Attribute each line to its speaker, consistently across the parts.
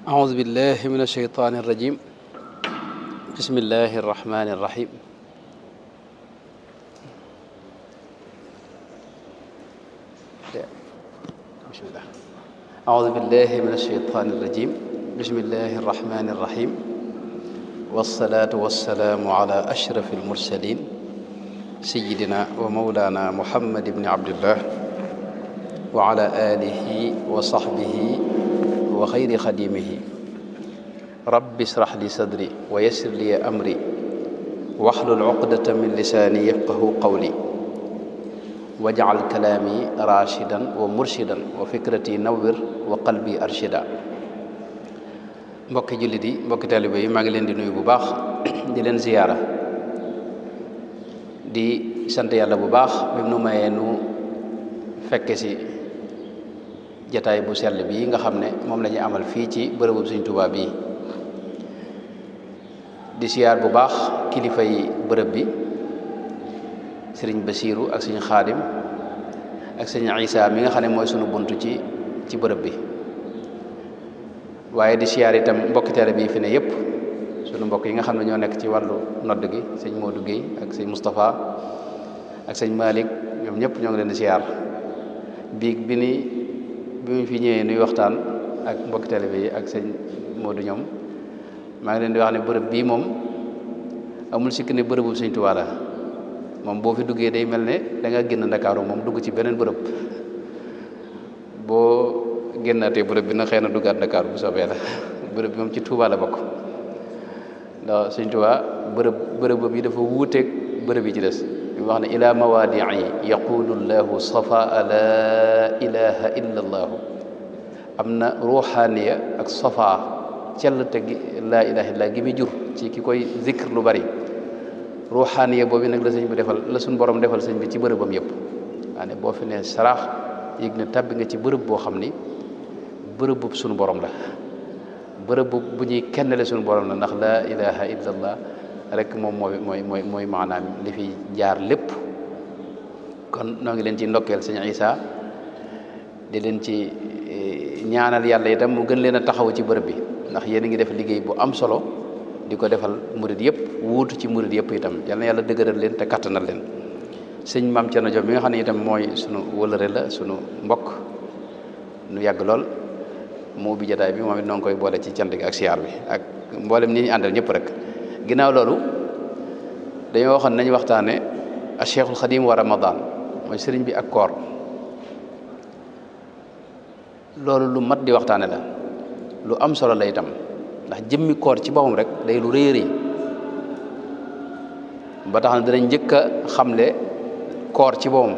Speaker 1: أعوذ بالله من الشيطان الرجيم بسم الله الرحمن الرحيم أعوذ بالله من الشيطان الرجيم بسم الله الرحمن الرحيم والصلاة والسلام على أشرف المرسلين سيدنا ومولانا محمد بن عبد الله وعلى آله وصحبه وخير خديمه رب اشرح لي صدري ويسر لي أمري واحلل عقدة من لساني يفقه قولي واجعل كلامي راشدا ومرشدا وفكرتي نور وقلبي أرشدا mbokki jullit yi mbokki taalibe yi maa ngi leen di nuyu bu baax di leen ziyaara di sant yàlla bu baax bi mu nu mayee nu fekke si jataay bu sell bii nga xam ne moom la ñuy amal fii ci bërëbu Sëriñ Tuubaa bii di siyaar bu baax kilifa yi bërëb bi sëriñ Basiiru ak sëriñ Xaadim ak sëriñ Isaa mi nga xam ne mooy sunu buntu ci bërëb bi waaye di siyaar itam mbokki taalibe bi fi ne yépp sunu mbokk yi nga xam ne ñoo nekk ci wàllu nodd gi sëñ Modou Guèye ak sëñ Moustapha ak sëñ Malick ñoom ñëpp ñoo ngi leen di siyaar bi mu fi ñëwee nuy waxtaan ak mbokki taalibe yi ak sëñ Modou ñoom maa ngi leen di wax ne bërëb bii moom amul sikk ne bërëbu Sëñ Tuubaa la moom boo fi duggee day mel ne da nga génn Ndakaaru moom dugg ci beneen bërëb boo génnaatee bërëb bi na xëy na duggaat Ndakaaru bu soobee la bërëb bi moom ci Tuubaa la bokk ndax Sëñ Tuubaa bërëb bi dafa wuuteeg bërëb yi ci des bi wax ne ila mawaadii yaqulu llahu safaa la ilaha illa allahu am na ruuxaaniya ak safaa cellte gi laa ilaha illa gi muy jur ci ki koy zikr lu bari ruuxaaniya boobu nag la sëñ bi defal la suñ borom defal sëñ bi ci bërëbam yëpp waa ne boo fi ne saraax yëg ne tàbbi nga ci bërëb boo xam ni bërëb bu suñu borom la bërëb bu ñuy kennale suñu borom la ndax laa ilaha illa allah rek moom mooy maanaam li fi jaar lépp kon noo ngi leen ci ndokkeel sëñ Isaa di leen ci ñaanal yàlla itam mu gën leen a taxaw ci bërëb bi ndax yéen a ngi def liggéey bu am solo di ko defal murid yëpp wuutu ci murid yëpp itam yal na yàlla dëgëral leen te kattanal leen sëñ Maam Cerno Joob mi nga xam ne itam mooy sunu wëlëre la sunu mbokk nu yàgg lool mu ubbi jotaay bi moom it noo ngi koy boole ci cant gi ak siyaar bi ak mboolem ni ñu àndal ñëpp rek ginnaaw loolu dañoo waxoon nañu waxtaane a Cheikhul Xadim wa Ramadan mooy sëriñ bi ak koor loolu lu mat di waxtaane la lu am solo la itam ndax jëmmi koor ci boppam rek day lu rëy rëy ba tax na danañ njëkk a xamle koor ci boppam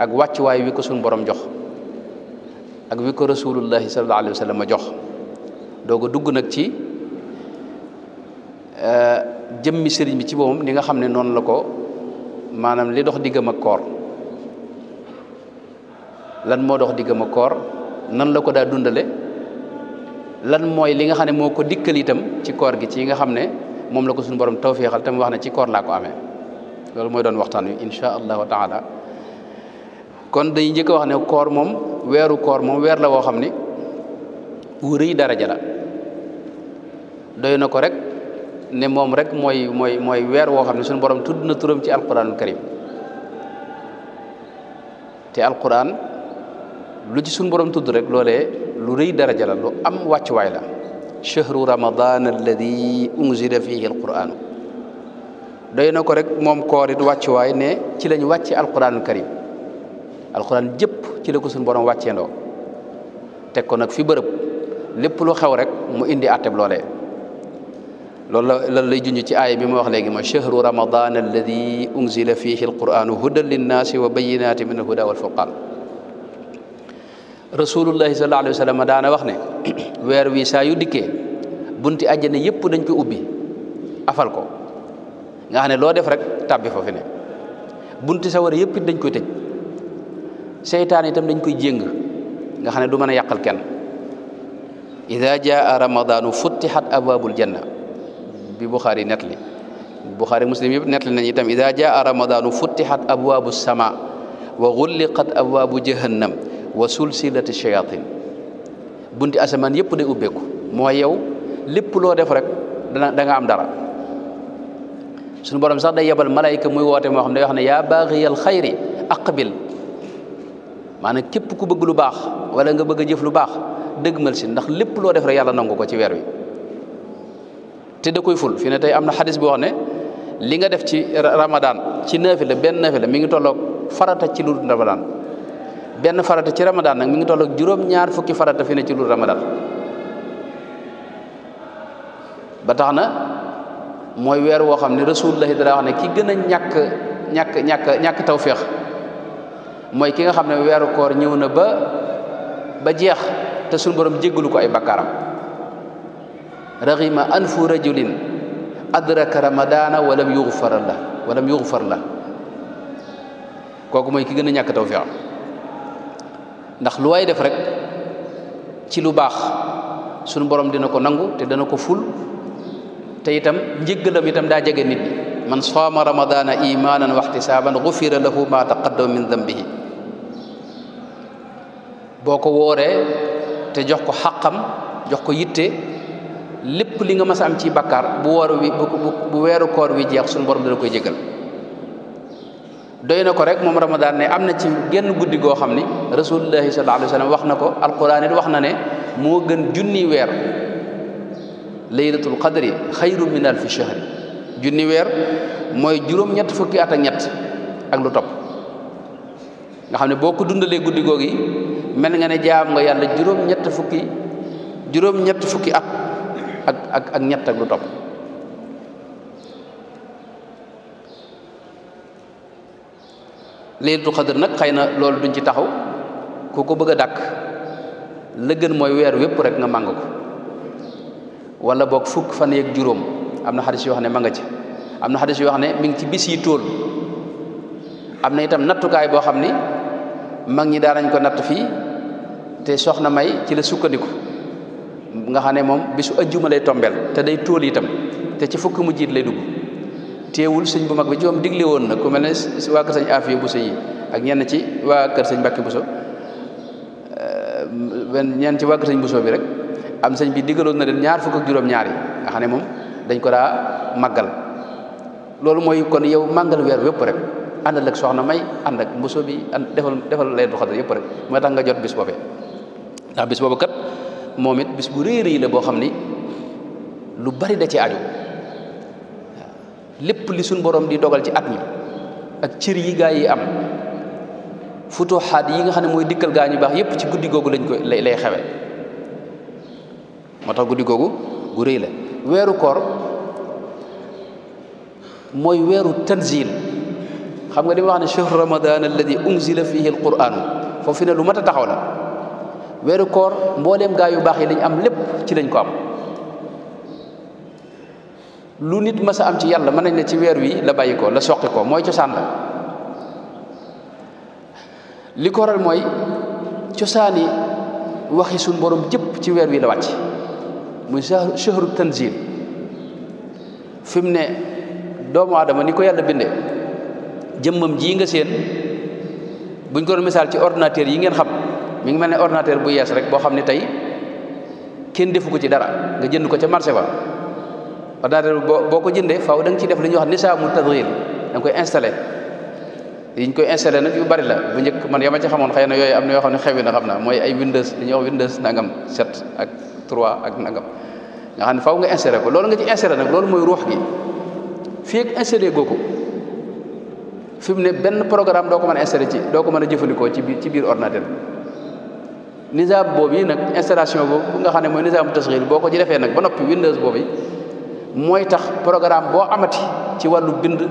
Speaker 1: ak wàccuwaay wi ko suñu borom jox ak wi ko rasulullahi sallallahu alayhi wa sallam jox doog a dugg nag ci jëmmi sëriñ bi ci boppam ni nga xam ne noonu la ko maanaam li dox diggam ak koor lan moo dox diggam ak koor nan la ko daa dundale lan mooy li nga xam ne moo ko dikkal itam ci koor gi ci nga xam ne moom la ko suñu borom tawféexal te mu wax ne ci koor laa ko amee loolu mooy doon waxtaan wi insha allahu taala kon dañuy njëkk a wax ne koor moom weeru koor moom weer la woo xam ni wu rëy daraja la doy na ko rek ne moom rek mooy weer woo xam ne suñu borom tudd na turam ci alquranul karim te alquran lu ci suñu borom tudd rek loolee lu rëy daraja la lu am wàccuwaay la chahru ramadan alladi unzila fihi alquran doy na ko rek moom koor it wàccuwaay ne ci lañ wàcce alquranul karim alquran jëpp ci la ko suñu borom wàcceendoo teg ko nag fi bërëb lépp lu xew rek mu indi atteb loolee loolu la lay junj ci aaya bi ma wax léegi mooy chahru ramadan alladi unzila fihi alquranu hudan linnaasi wa bayinaati min alhuda walfurqan rasulullahi sallallahu alayhi wa sallam daana wax ne weer wi saa yu dikkee bunti àjjana yëpp dañ ko ubbi afal ko nga xam ne loo def rek tàbbi fa fi ne bunti sawara yëpp it dañ koy tëj seytaan itam dañ koy jéng nga xam ne du mën a yàqal kenn ida jaa ramadanu futtihat abwabul janna bi Buxaari nettali Buxaari Muslim yëpp nettali nañ itam ida jaa ramadanu futtihat abwabu sama wa gulliqat abwabu jahannam wa sulsilati shayatin bunti asamaan yëpp day ubbeeku mooy yow lépp loo def rek da nga am dara. suñu borom sax day yebal malayka muy woote moo xam ne day wax ne yaa baaxiyal xayri aqbil, maanaam képp ku bëgg lu baax wala nga bëgg a jëf lu baax dëggmal si, ndax lépp loo def rek yàlla nangu ko ci weer wi te da koy ful. fi ne tey am na xadis boo xam ne li nga def ci ramadan ci naafila benn naafila mi ngi tolloog farata ci lu ramadan, benn farata ci ramadan nag mi ngi tolloog juróom-ñaar fukki farata fi ne ci lu ramadan. ba tax na mooy weer woo xam ne rasulullahi dara wax ne ki gën a ñàkk tawféex mooy ki nga xam ne weeru koor ñëw na ba jeex te suñu borom jéggalu ko ay bakkaaram. raghima anfu rajulin adraka ramadana walam yughfar la kooku mooy ki gën a ñàkk tawféex, ndax lu waay def rek ci lu baax suñu borom dina ko nangu te dana ko ful, te itam njéggalam itam daa jege nit ñi. man saama ramadana imanan wa ihtisaban ghufira lahu ma taqaddama min dhanbihi. boo ko wooree te jox ko xaqam jox ko yitte, lépp li nga mas a am ci bakkaar bu weeru koor wi jeex suñu borom dana koy jégal. doy na ko rek moom ramadan ne am na ci genn guddi goo xam ni rasulullahi sallallahu alayhi wa sallam wax na ko, alquran it wax na ne moo gën junni weer. laylatul qadri xayru min alfi shahri, junni weer mooy juróom-ñett fukki at ak ñett ak lu topp, nga xam ne boo ko dundalee guddi googi mel nga ne jaam nga yàlla juróom-ñett fukki at ak ñett ak lu topp. laylatul qadr nag xëy na loolu duñ ci taxaw, ku ko bëgg a dàkk la gën mooy weer wépp rek nga màng ko, wala boog fukk fan yeeg juróom. am na xadis yoo xam ne ma nga ci, am na xadis yoo xam ne mi ngi ci bis yi tóol. am na itam nattukaay boo xam ni mag ñi daanañ ko natt fii te soxna May ci la sukkandiku, nga xam ne moom bisu ajjuma lay tombeel te day tóol itam te ci fukk mu jiit lay dugg. teewul sëñ bu mag bi ci moom digle woon na ku mel ne waa kër sëñ Afiya Buso yi ak ñenn ci waa kër sëñ Mbàkke Buso, ñenn ci waa kër sëñ Buso bi rek am sëñ bi digaloon na leen ñaar fukk ak juróom-ñaar yi nga xam ne moom dañ ko daa màggal. loolu mooy kon yow màggal weer wépp rek àndal ak soxna May ànd ak Buso bi defal Laylatul Qadr yëpp rek mooy tax nga jot bis boobee. ndax bis boobu kat moom it bis bu rëy la boo xam ni lu bari da ci aju. lépp li suñ borom di dogal ci at mi ak cër yi gaa yi am, futuxaat yi nga xam ne mooy dikkal gaa ñu baax yépp ci guddi googu lay xewe. moo tax guddi googu gu rëy la. weeru koor mooy weeru tanzil. xam nga li ma wax ne shahru ramadan alladi unzila fihi alquran, foofu ne lu mat a taxaw la. weeru koor mbooleem gaa yu baax yi lañ am lépp ci lañ ko am. lu nit mas a am ci yàlla mën nañ ne ci weer wi la bàyyi ko la soqi ko, mooy cosaan la. li ko waral mooy cosaani waxi suñ borom jëpp ci weer wi la wàcc, muy shahru tanzil. fi mu ne doomu aadama ni ko yàlla bindee, jëmmam jii nga seen buñ ko doon misaal ci ordinateur yi ngeen xam, mi ngi mel ne ordinateur bu yees rek boo xam ne tey kenn defu ko ci dara, nga jënd ko ca marché ba. ordinateur boo ko jëndee faaw da nga ciy def li ñuy wax nisaamu tadghir, da nga koy installé. yiñ koy installé nag yu bari la. bu njëkk man yama ci xamoon xëy na yooyu am na yoo xam ne xewi na, xam naa mooy ay Windows li ñuy wax Windows nangam 7 ak 3 ak nangam, nga xam ne faaw nga installé ko. loolu nga ci installé nag loolu mooy ruux gi. fii ak installé googu fi mu ne benn programme doo ko mën a installé doo ko mën a jëfandikoo ci biir ordinateur bi. nizaam boobu yi nag installation boobu nga xam ne mooy nisaamu tasghir boo ko ci defee nag ba noppi Windows boobu mooy tax programme boo amati ci wàllu bind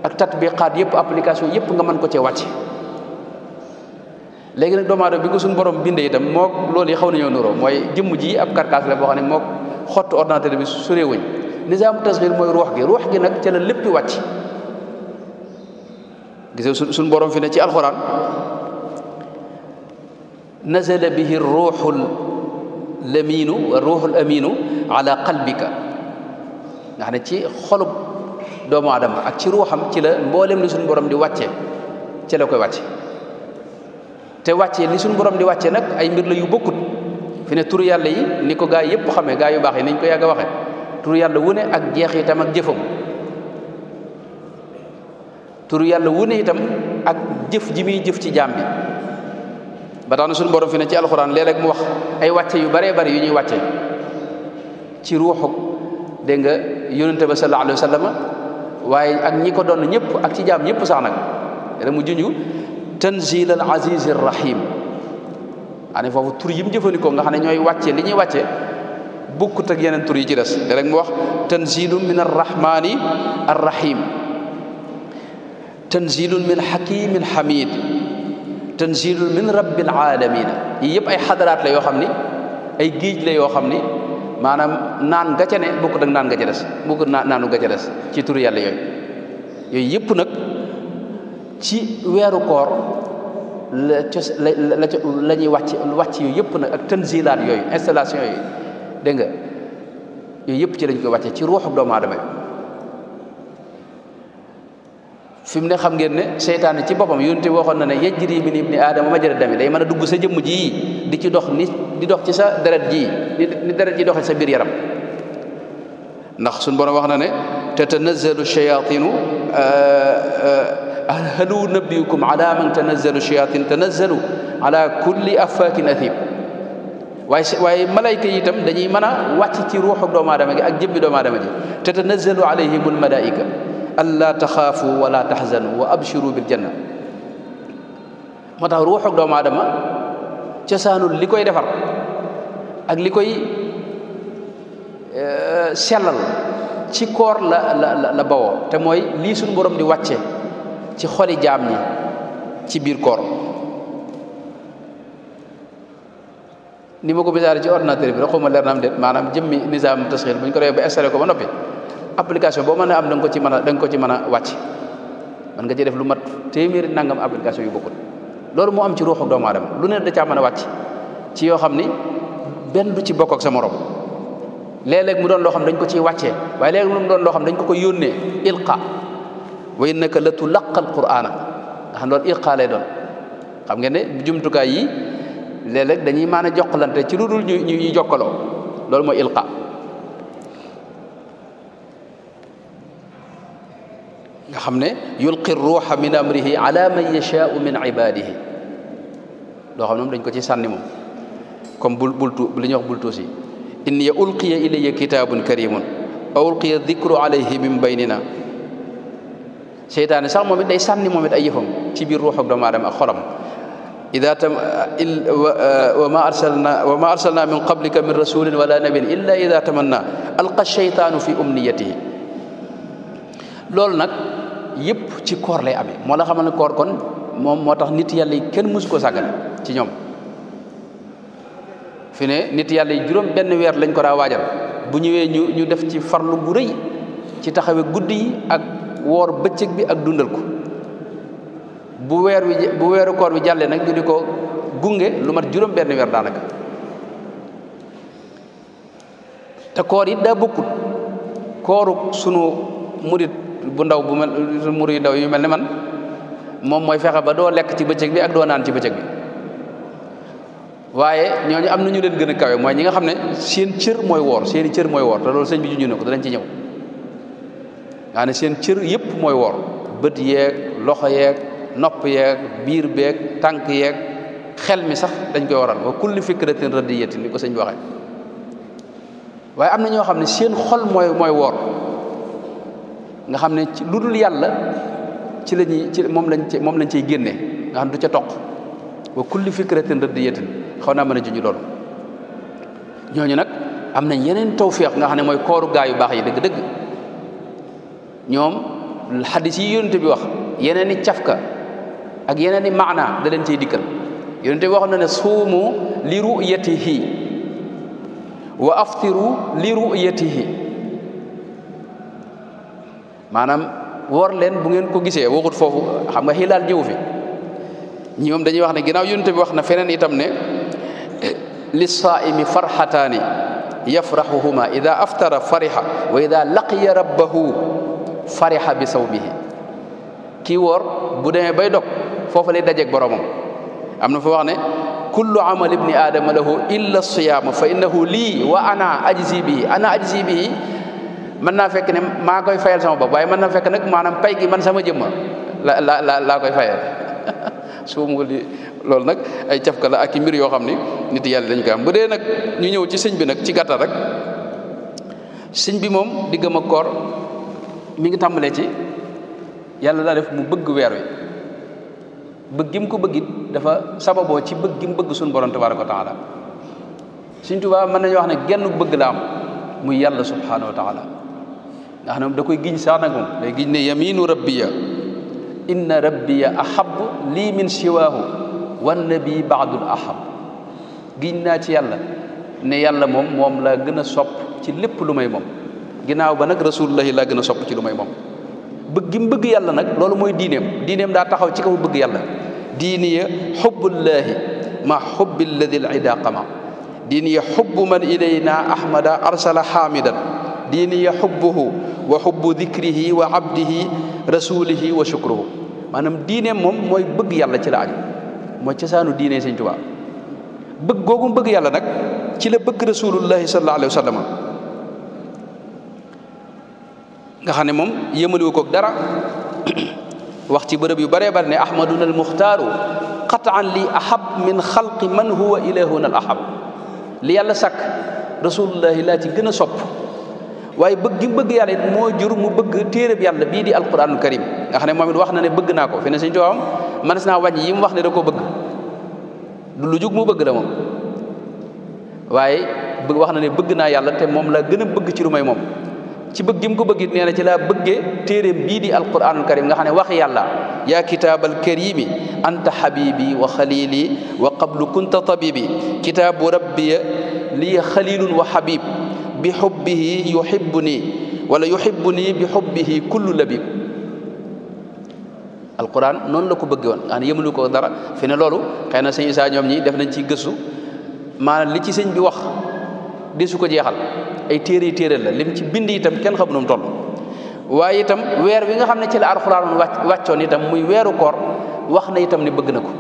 Speaker 1: ak tatbiqaat yëpp, application yëpp nga mën ko cee wàcc. léegi nag doomu aadama bi ko suñu borom bindee itam moo loolu yi xaw nañoo nuroo, mooy jëmm ji ab carcasse la boo xam ne moo xottu ordinateur bi soree wuñ. nizaamu tasghir mooy ruux gi nag ca la lépp wàcc. gisee suñu borom fi ne ci alxuraan, nazala bihi ruuxul laminu wa ruuxul aminu ala qalbika, nga xam ne ci xolub doomu aadama ak ci ruuxam ci la mboolem li suñu borom di wàcce ci la koy wàcce. te wàcce li suñu borom di wàcce nag ay mbir la yu bokkut. fi ne turu yàlla yi ni ko gaa yi yëpp xamee gaa yu baax yi niñ ko yàgg a waxee turu yàlla wu ne ak jeexitam ak jëfam turu yàlla wu ne itam ak jëf ji muy jëf ci jaam bi ba tax na suñu borom fi ne ci alxuraan léeg-léeg mu wax ay wàcce yu baree bari yu ñuy wàcce ci ruuxu dégg nga yonente ba sallallahu alayhi wa sallam waaye ak ñi ko doon ñëpp ak ci jaam ñëpp sax nag da mu junju tanzil al aziz ar rahim ane foofu tur yi mu jëfandikoo nga xam ne ñooy wàcce li ñuy wàcce bukkut ak yeneen tur yi ci des léeg-léeg mu wax tanzilun min ar rahmani ar rahim tanzilun min hakimin hamid tanzilun min rabbil alamin yi yëpp ay xadaraat la yoo xam ni ay géej la yoo xam ni maanaam naan ga ca ne bokkut ak naan ga ca des bokkut naanu ga ca des ci turu yàlla yooyu yëpp nag ci weeru koor la ñuy wàcc yooyu yëpp nag ak tanzilaat yooyu installation yooyu dégg nga yooyu yëpp ci lañ koy wàcce ci ruuxu doomu aadama fi mu ne xam ngeen ne seytaane ci boppam yonent bi waxoon na ne yajri min ibni aadama majra dami day mën a dugg sa jëmm ji di ci dox ni di dox ci sa deret ji ni deret ji doxee sa biir yaram ndax suñu borom wax na ne tatanazzalu shayatinu hal nabiyukum ala man tanazzalu shayatin tanazzalu ala kulli affakin athim waaye malayka yi itam dañuy mën a wàcc ci ruuxu doomu aadama gi ak jëmmi doomu aadama ji tatanazzalu alayhimul malaika alla taxaafu wala taxzanu wa abshiru bil janna moo tax ruuxu doomu aadama cosaanul li koy defar ak li koy sellal ci koor la bawoo te mooy lii suñu borom di wàcce ci xoli jaam ñi ci biir koor ni ma ko misaale ci ordinateur bi rek xaw ma leer na am déet maanaam jëmmi nizaam tasxiir bu ñu ko defee ba installé ko ba noppi application boo mën a am da nga ko ci mën a wàcc man nga ci def lu mat téeméeri nangam application yu bokkul loolu moo am ci ruuxu doomu aadama lu ne da caa mën a wàcc ci yoo xam ni benn du ci bokk ak sa morom léeg-léeg mu doon loo xam dañ ko ciy wàccee waaye léeg-léeg mu doon loo xam dañ ko koy yónnee ilqa wa innaka la tulaqqa al qur'ana nga xam loolu ilqa lay doon xam ngeen ne jumtukaay yi léeg-léeg dañuy mën a jokkalante ci lu dul ñu jokkaloo loolu mooy ilqa nga xam ne yulqi ruuxa min amrihi ala man yashaau min ibadihi loo xam ne moom dañ ko ci sànni moom comme bultu li ñuy wax bultuus yi inni ulqiya ilayya kitabun karimun aw ulqiya dikru alayhi min baynina seytaane sax moom it day sànni moom it ay yëfam ci biir ruuxu doomu aadama ak xolam wa ma arsalna min qablika min rasulin wala nabiyyin illa ida tamanna alqa sheytaanu fi umniyatihi loolu nag yëpp ci koor lay amee moo la xamal ne koor kon moom moo tax nit yàlla yi kenn mësu ko sàggan ci ñoom fi ne nit yàlla yi juróom benn weer lañ ko daa waajal bu ñëwee ñu def ci farlu bu rëy ci taxawe guddi yi ak woor bëccëg bi ak dundal ko bu weeru koor bi jàllee nag ñu di ko gunge lu mat juróom benn weer daanaka te koor yi daa bokkut kooru sunu murit bu ndaw bu mel murit ndaw yu mel ne man moom mooy fexe ba doo lekk ci bëccëg bi ak doo naan ci bëccëg bi waaye ñooñu am na ñu leen gën a kawe mooy ñi nga xam ne seen cër mooy woor seeni cër mooy woor te loolu sëñ bi junj na ko danañ ci ñëw nga ne seen cër yëpp mooy woor bët yeeg loxo yeeg nopp yeeg biir beeg tànk yeeg xel mi sax dañ koy waral wa kulli fikratin radiyatin ni ko sëñ bi waxee waaye am na ñoo xam ne seen xol mooy woor nga xam ne ci lu dul yàlla ci moom lañ ciy génne nga xam du ca toq wa kulli fikratin radiyatin xaw naa mën a junj loolu ñooñu nag am nañ yeneen tawfiq nga xam ne mooy kooru gaa yu baax yi dëgg-dëgg ñoom xadis yi yonente bi wax yeneen i cafka ak yeneen i maana da leen ciy dikkal yonente bi wax na ne suumu li ru'yatihi wa aftiru li ru'yatihi maanaam woor leen bu ngeen ko gisee waxut foofu xam nga xilaal jëwu fi ñi moom dañuy wax ne ginnaaw yonente bi wax na feneen itam ne lissaa'imi farxataani yafraxuhuma ida aftara farixa wa ida laqiya rabbahu farixa bi sawmihi kii woor bu demee bay dog foofu lay dajeeg boromam am na fa wax ne kullu amal ibni aadama lahu illa siyaama fa innahu lii wa ana ajzi bihi mën naa fekk ne maa koy fayal sama bopp waaye mën naa fekk nag maanaam pay gi man sama jëmma laa koy fayal su mu li loolu nag ay cafka la ak i mbir yoo xam ni nit yàlla dañu koy am bu dee nag ñu ñëw ci sëñ bi nag ci gàttal rek sëñ bi moom diggam ak koor mi ngi tàmbalee ci yàlla daa def mu bëgg weer wi bëgg gi mu ko bëggit dafa sababoo ci bëgg gi mu bëgg suñu borom tabaaraka wa taala Sëñ Tuubaa mën nañu wax ne genn bëgg la am muy yàlla subhaanahu wa taala nga xam ne da koy giñ sax nag moom day giñ ne yaminu rabbiya inna rabbiya ahabu lii min siwaahu wan nabi baadul ahab giñ naa ci yàlla ne yàlla moom laa gën a sopp ci lépp lu may moom ginnaaw ba nag rasulullahi laa gën a sopp ci lu may moom bëgg gi mu bëgg yàlla nag loolu mooy diineem daa taxaw ci kaw bëgg yàlla diiniya xubbullaahi ma xubbi alladi al ida qama diiniya xubbu man ilayna ahmada arsala xaamidan diiniya xubbuhu wa xubbu dikrihi wa abdihi rasulihi wa shukruhu maanaam diineem moom mooy bëgg yàlla ci la aju mooy cosaanu diine Sëñ Tuubaa bëgg googu bëgg yàlla nag ci la bëgg rasulullahi sallallahu alayhi wa sallam nga xam ne moom yëmaliwu koog dara wax ci bërëb yu bëree bëri ne ahmaduna al muxtaaru qataan li ahab min xalqi man huwa ilahuna al ahab li yàlla sàkk rasulullahi laa ci gën a sopp waaye bëgg gi bëgg yàlla it moo jur mu bëgg téereb yàlla bii di alquranul karim nga xam ne moom it wax na ne bëgg naa ko fi ne Sëñ Tuubaa mënees naa wàññi yi mu wax ne da koo bëgg du lu jug mu bëgg la moom waaye bëgg wax na ne bëgg naa yàlla te moom la gën a bëgg ci lu may moom ci bëgg gi mu ko bëgg it nee na ci laa bëggee téeréem bii di alquranul karim nga xam ne wax yàlla yaa kitaabal karimi anta habibi wa xalili wa qablu kunta tabibi kitaabu rabbiya lii xalilun wa habib bi xubbihi yuhibbuni wala yuhibbuni bi xubbihi kullu labib alquran noonu la ko bëgge woon nga xam ne yëmalu ko dara fi ne loolu xëy na sëñ Isaa ñoom ñi def nañ ci gëstu maanaam li ci sëñ bi wax di su ko jeexal ay téere la lim ci bind itam kenn xam nu mu toll waaye itam weer wi nga xam ne ci la alxuraan wàccoon itam muy weeru koor wax na itam ne bëgg na ko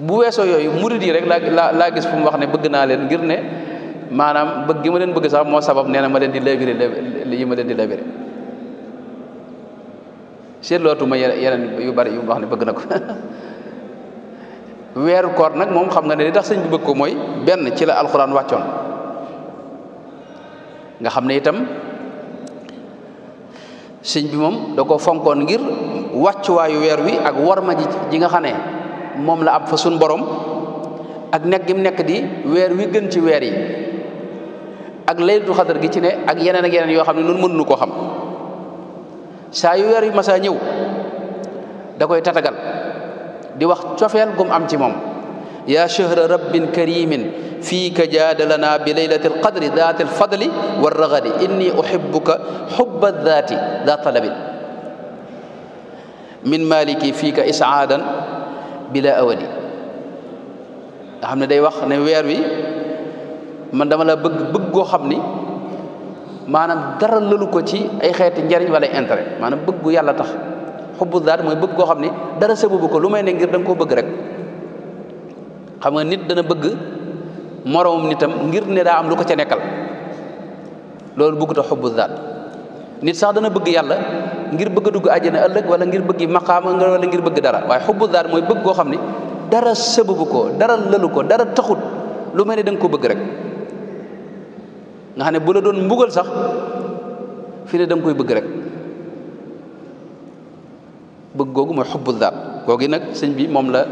Speaker 1: bu weesoo yooyu murid yi rek laa gis fu mu wax ne bëgg naa leen ngir ne maanaam bëgg gi ma leen bëgg sax moo sabab nee na ma leen di labiré yi ma leen di labiré seetlootuma yeneen yu bari yu mu wax ne bëgg na ko weeru koor nag moom xam nga ne li tax sëñ bi bëgg ko mooy benn ci la alxuraan wàccoon nga xam ne itam sëñ bi moom da ko fonkoon ngir wàccuwaayu weer wi ak worma ji nga xam ne moom la am fa suñ borom ak nekk gi mu nekk di weer wi gën ci weer yi ak laylatul xadar gi ci ne ak yeneen yoo xam ne noonu mënuñu koo xam saa yu weer wi masaa ñëw da koy tatagal di wax cofeel gum am ci moom yaa shahra rabbin karimin fiika jaadalana bi laylati alqadri daati alfadli warragadi inni uhibbuka hubba daati daa talabin min maliki fiika isaadan bila awadi nga xam ne day wax ne weer wi man dama la bëgg goo xam ni maanaam dara lalu ko ci ay xeeti njariñ wala intérêt maanaam bëggu yàlla tax xubbu daat mooy bëgg koo xam ni dara sababu ko lu may ne ngir da nga koo bëgg rek xam nga nit dana bëgg moroomum nitam ngir ne daa am lu ko ca nekkal loolu bëgg ta xubbu daat nit sax dana bëgg yàlla ngir bëgg a dugg àjjana ëllëg wala ngir bëgg maqaama wala ngir bëgg dara waaye xubbu daat mooy bëgg koo xam ni dara sababu ko dara lalu ko dara taxut lu may ne da nga ko bëgg rek nga xam ne bu la doon mbugal sax fi ne da nga koy bëgg rek bëgg googu mooy xubbu daat googu nag sëñ bi moom la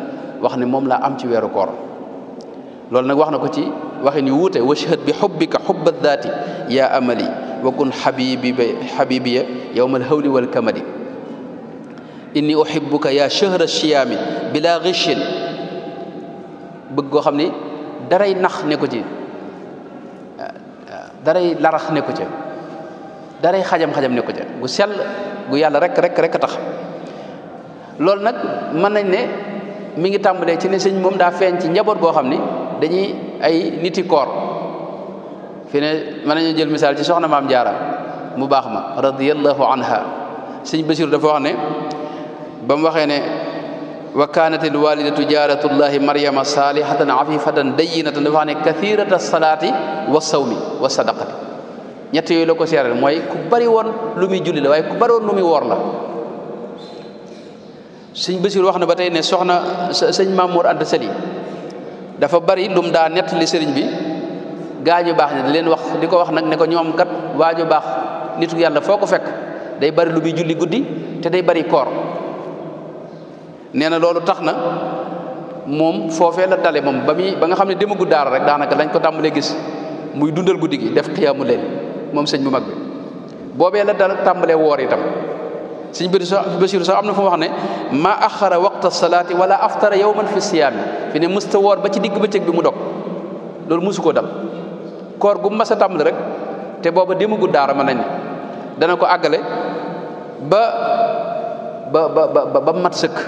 Speaker 1: wax ne moom laa am ci weeru koor loolu nag wax na ko ci waxin yu wuute washhad bi xubbika xubba daati yaa amali wa kun xabibiya yowma alhawli walkamadi inni uhibbuka yaa shahra shiyaami bila ghishin bëgg goo xam ne daray nax ne ko ci daray larax ne ko ca daray xajam-xajam ne ko ca gu sell gu yàlla rek a tax loolu nag mën nañ ne mi ngi tàmbalee ci ne sëñ moom daa feeñ ci njaboot goo xam ni dañuy ay niti koor fi ne mën nañu jël misaal ci soxna maam jaara mu baax ma radiyallahu anha sëñ Basiru dafa wax ne ba mu waxee ne wa kaanatil walidatu jaaratullahi maryama salihatan afifatan dayyinatan dafa ne kathirata salaati wa sawmi wa sadaqati ñett yooyu la ko seeral mooy ku bari woon lu muy julli la waaye ku bari woon lu muy woor la sëñ Basiir wax na ba tey ne soxna sëñ Mamour Anta Sali dafa bari lum daa nettali sëriñ bi gaañu baax ne di leen wax di ko wax nag ne ko ñoom kat waaju baax nitu yàlla foo ko fekk day bari lu muy julli guddi te day bari koor nee na loolu tax na moom foofee la dale moom ba nga xam ne demagu daara rek daanaka lañ ko tàmbalee gis muy dundal guddi gi def xiyaamu leen moom sëñ bu mag bi boobee la dal tàmbalee woor itam sëñ Basiru sax am na fu mu wax ne ma axara waqta salaati wala aftara yawman fi siyaami fi ne mësta woor ba ci digg bëccëg bi mu dog loolu mësu koo dal koor gu mas a tàmbali rek te booba demagu daara mën nañ ne dana ko àggale ba mat sëkk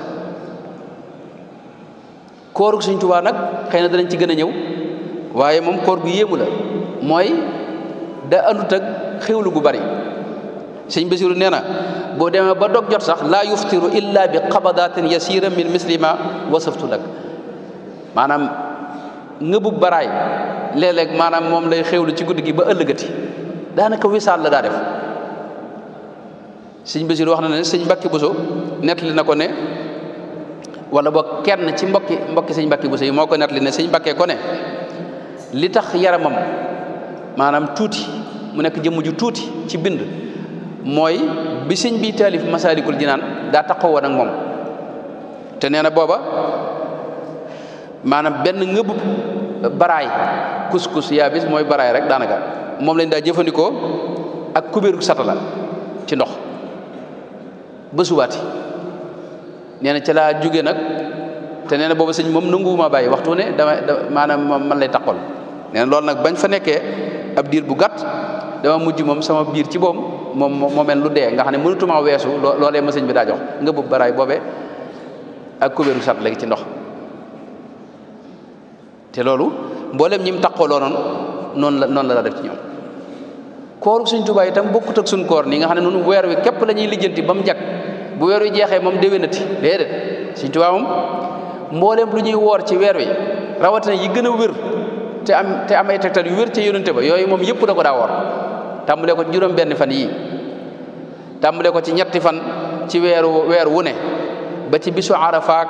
Speaker 1: kooru Sëñ Tuubaa nag xëy na danañ ci gën a ñëw waaye moom koor gu yéemu la mooy da andut ak xéwlu gu bari sëñ Basiru nee na boo demee ba dog jot sax laa yuftiru illa bi qabadatin yasira min mislima wasaftu lak maanaam ngëbub baraay léeg-léeg maanaam moom lay xéwlu ci guddi gi ba ëllëgati daanaka wisaal la daa def sëñ Basiru wax na ne sëñ Mbàkke Buso nettali na ko ne wala boog kenn ci mbokki sëñ Mbàkke Buso yi moo ko nettali ne sëñ Mbàkke ko ne li tax yaramam maanaam tuuti mu nekk jëmm ju tuuti ci bind mooy bi sëñ bi taalif Masaalikul Jinaan daa taxaw woon ak moom te nee na booba maanaam benn ngëbu baraay kus-kus yaa bis mooy baraay rek daanaka moom lañ daa jëfandikoo ak kubéeru satala ci ndox ba subaati nee na ca laa jóge nag te nee na booba sëñ moom nanguwuma bàyyi waxtu ne maanaam moom man lay taxol nee na loolu nag bañ fa nekkee ab diir bu gàtt dama mujj moom sama biir ci boom moo mel lu dee nga xam ne mënutuma weesu loolee ma sëñ bi daa jox nga bëgg baraay boobee ak kubéeru sat léegi ci ndox te loolu mboolem ñi mu taqooloo noonu la def ci ñoom kooru Sëñ Tuubaa itam bokkut ak suñ koor nii nga xam ne noonu weer wi képp la ñuy lijjanti ba mu jag bu weer wi jeexee moom déwénati déedéet Sëñ Tuubaa moom mboolem lu ñuy woor ci weer wi rawatina yi gën a wér te am ay tegtal yu wér ca yónnante ba yooyu moom yëpp da ko daa woor tàmbale ko juróom benn fan yii tàmbale ko ci ñetti fan ci weer wu ne ba ci bisu arafaak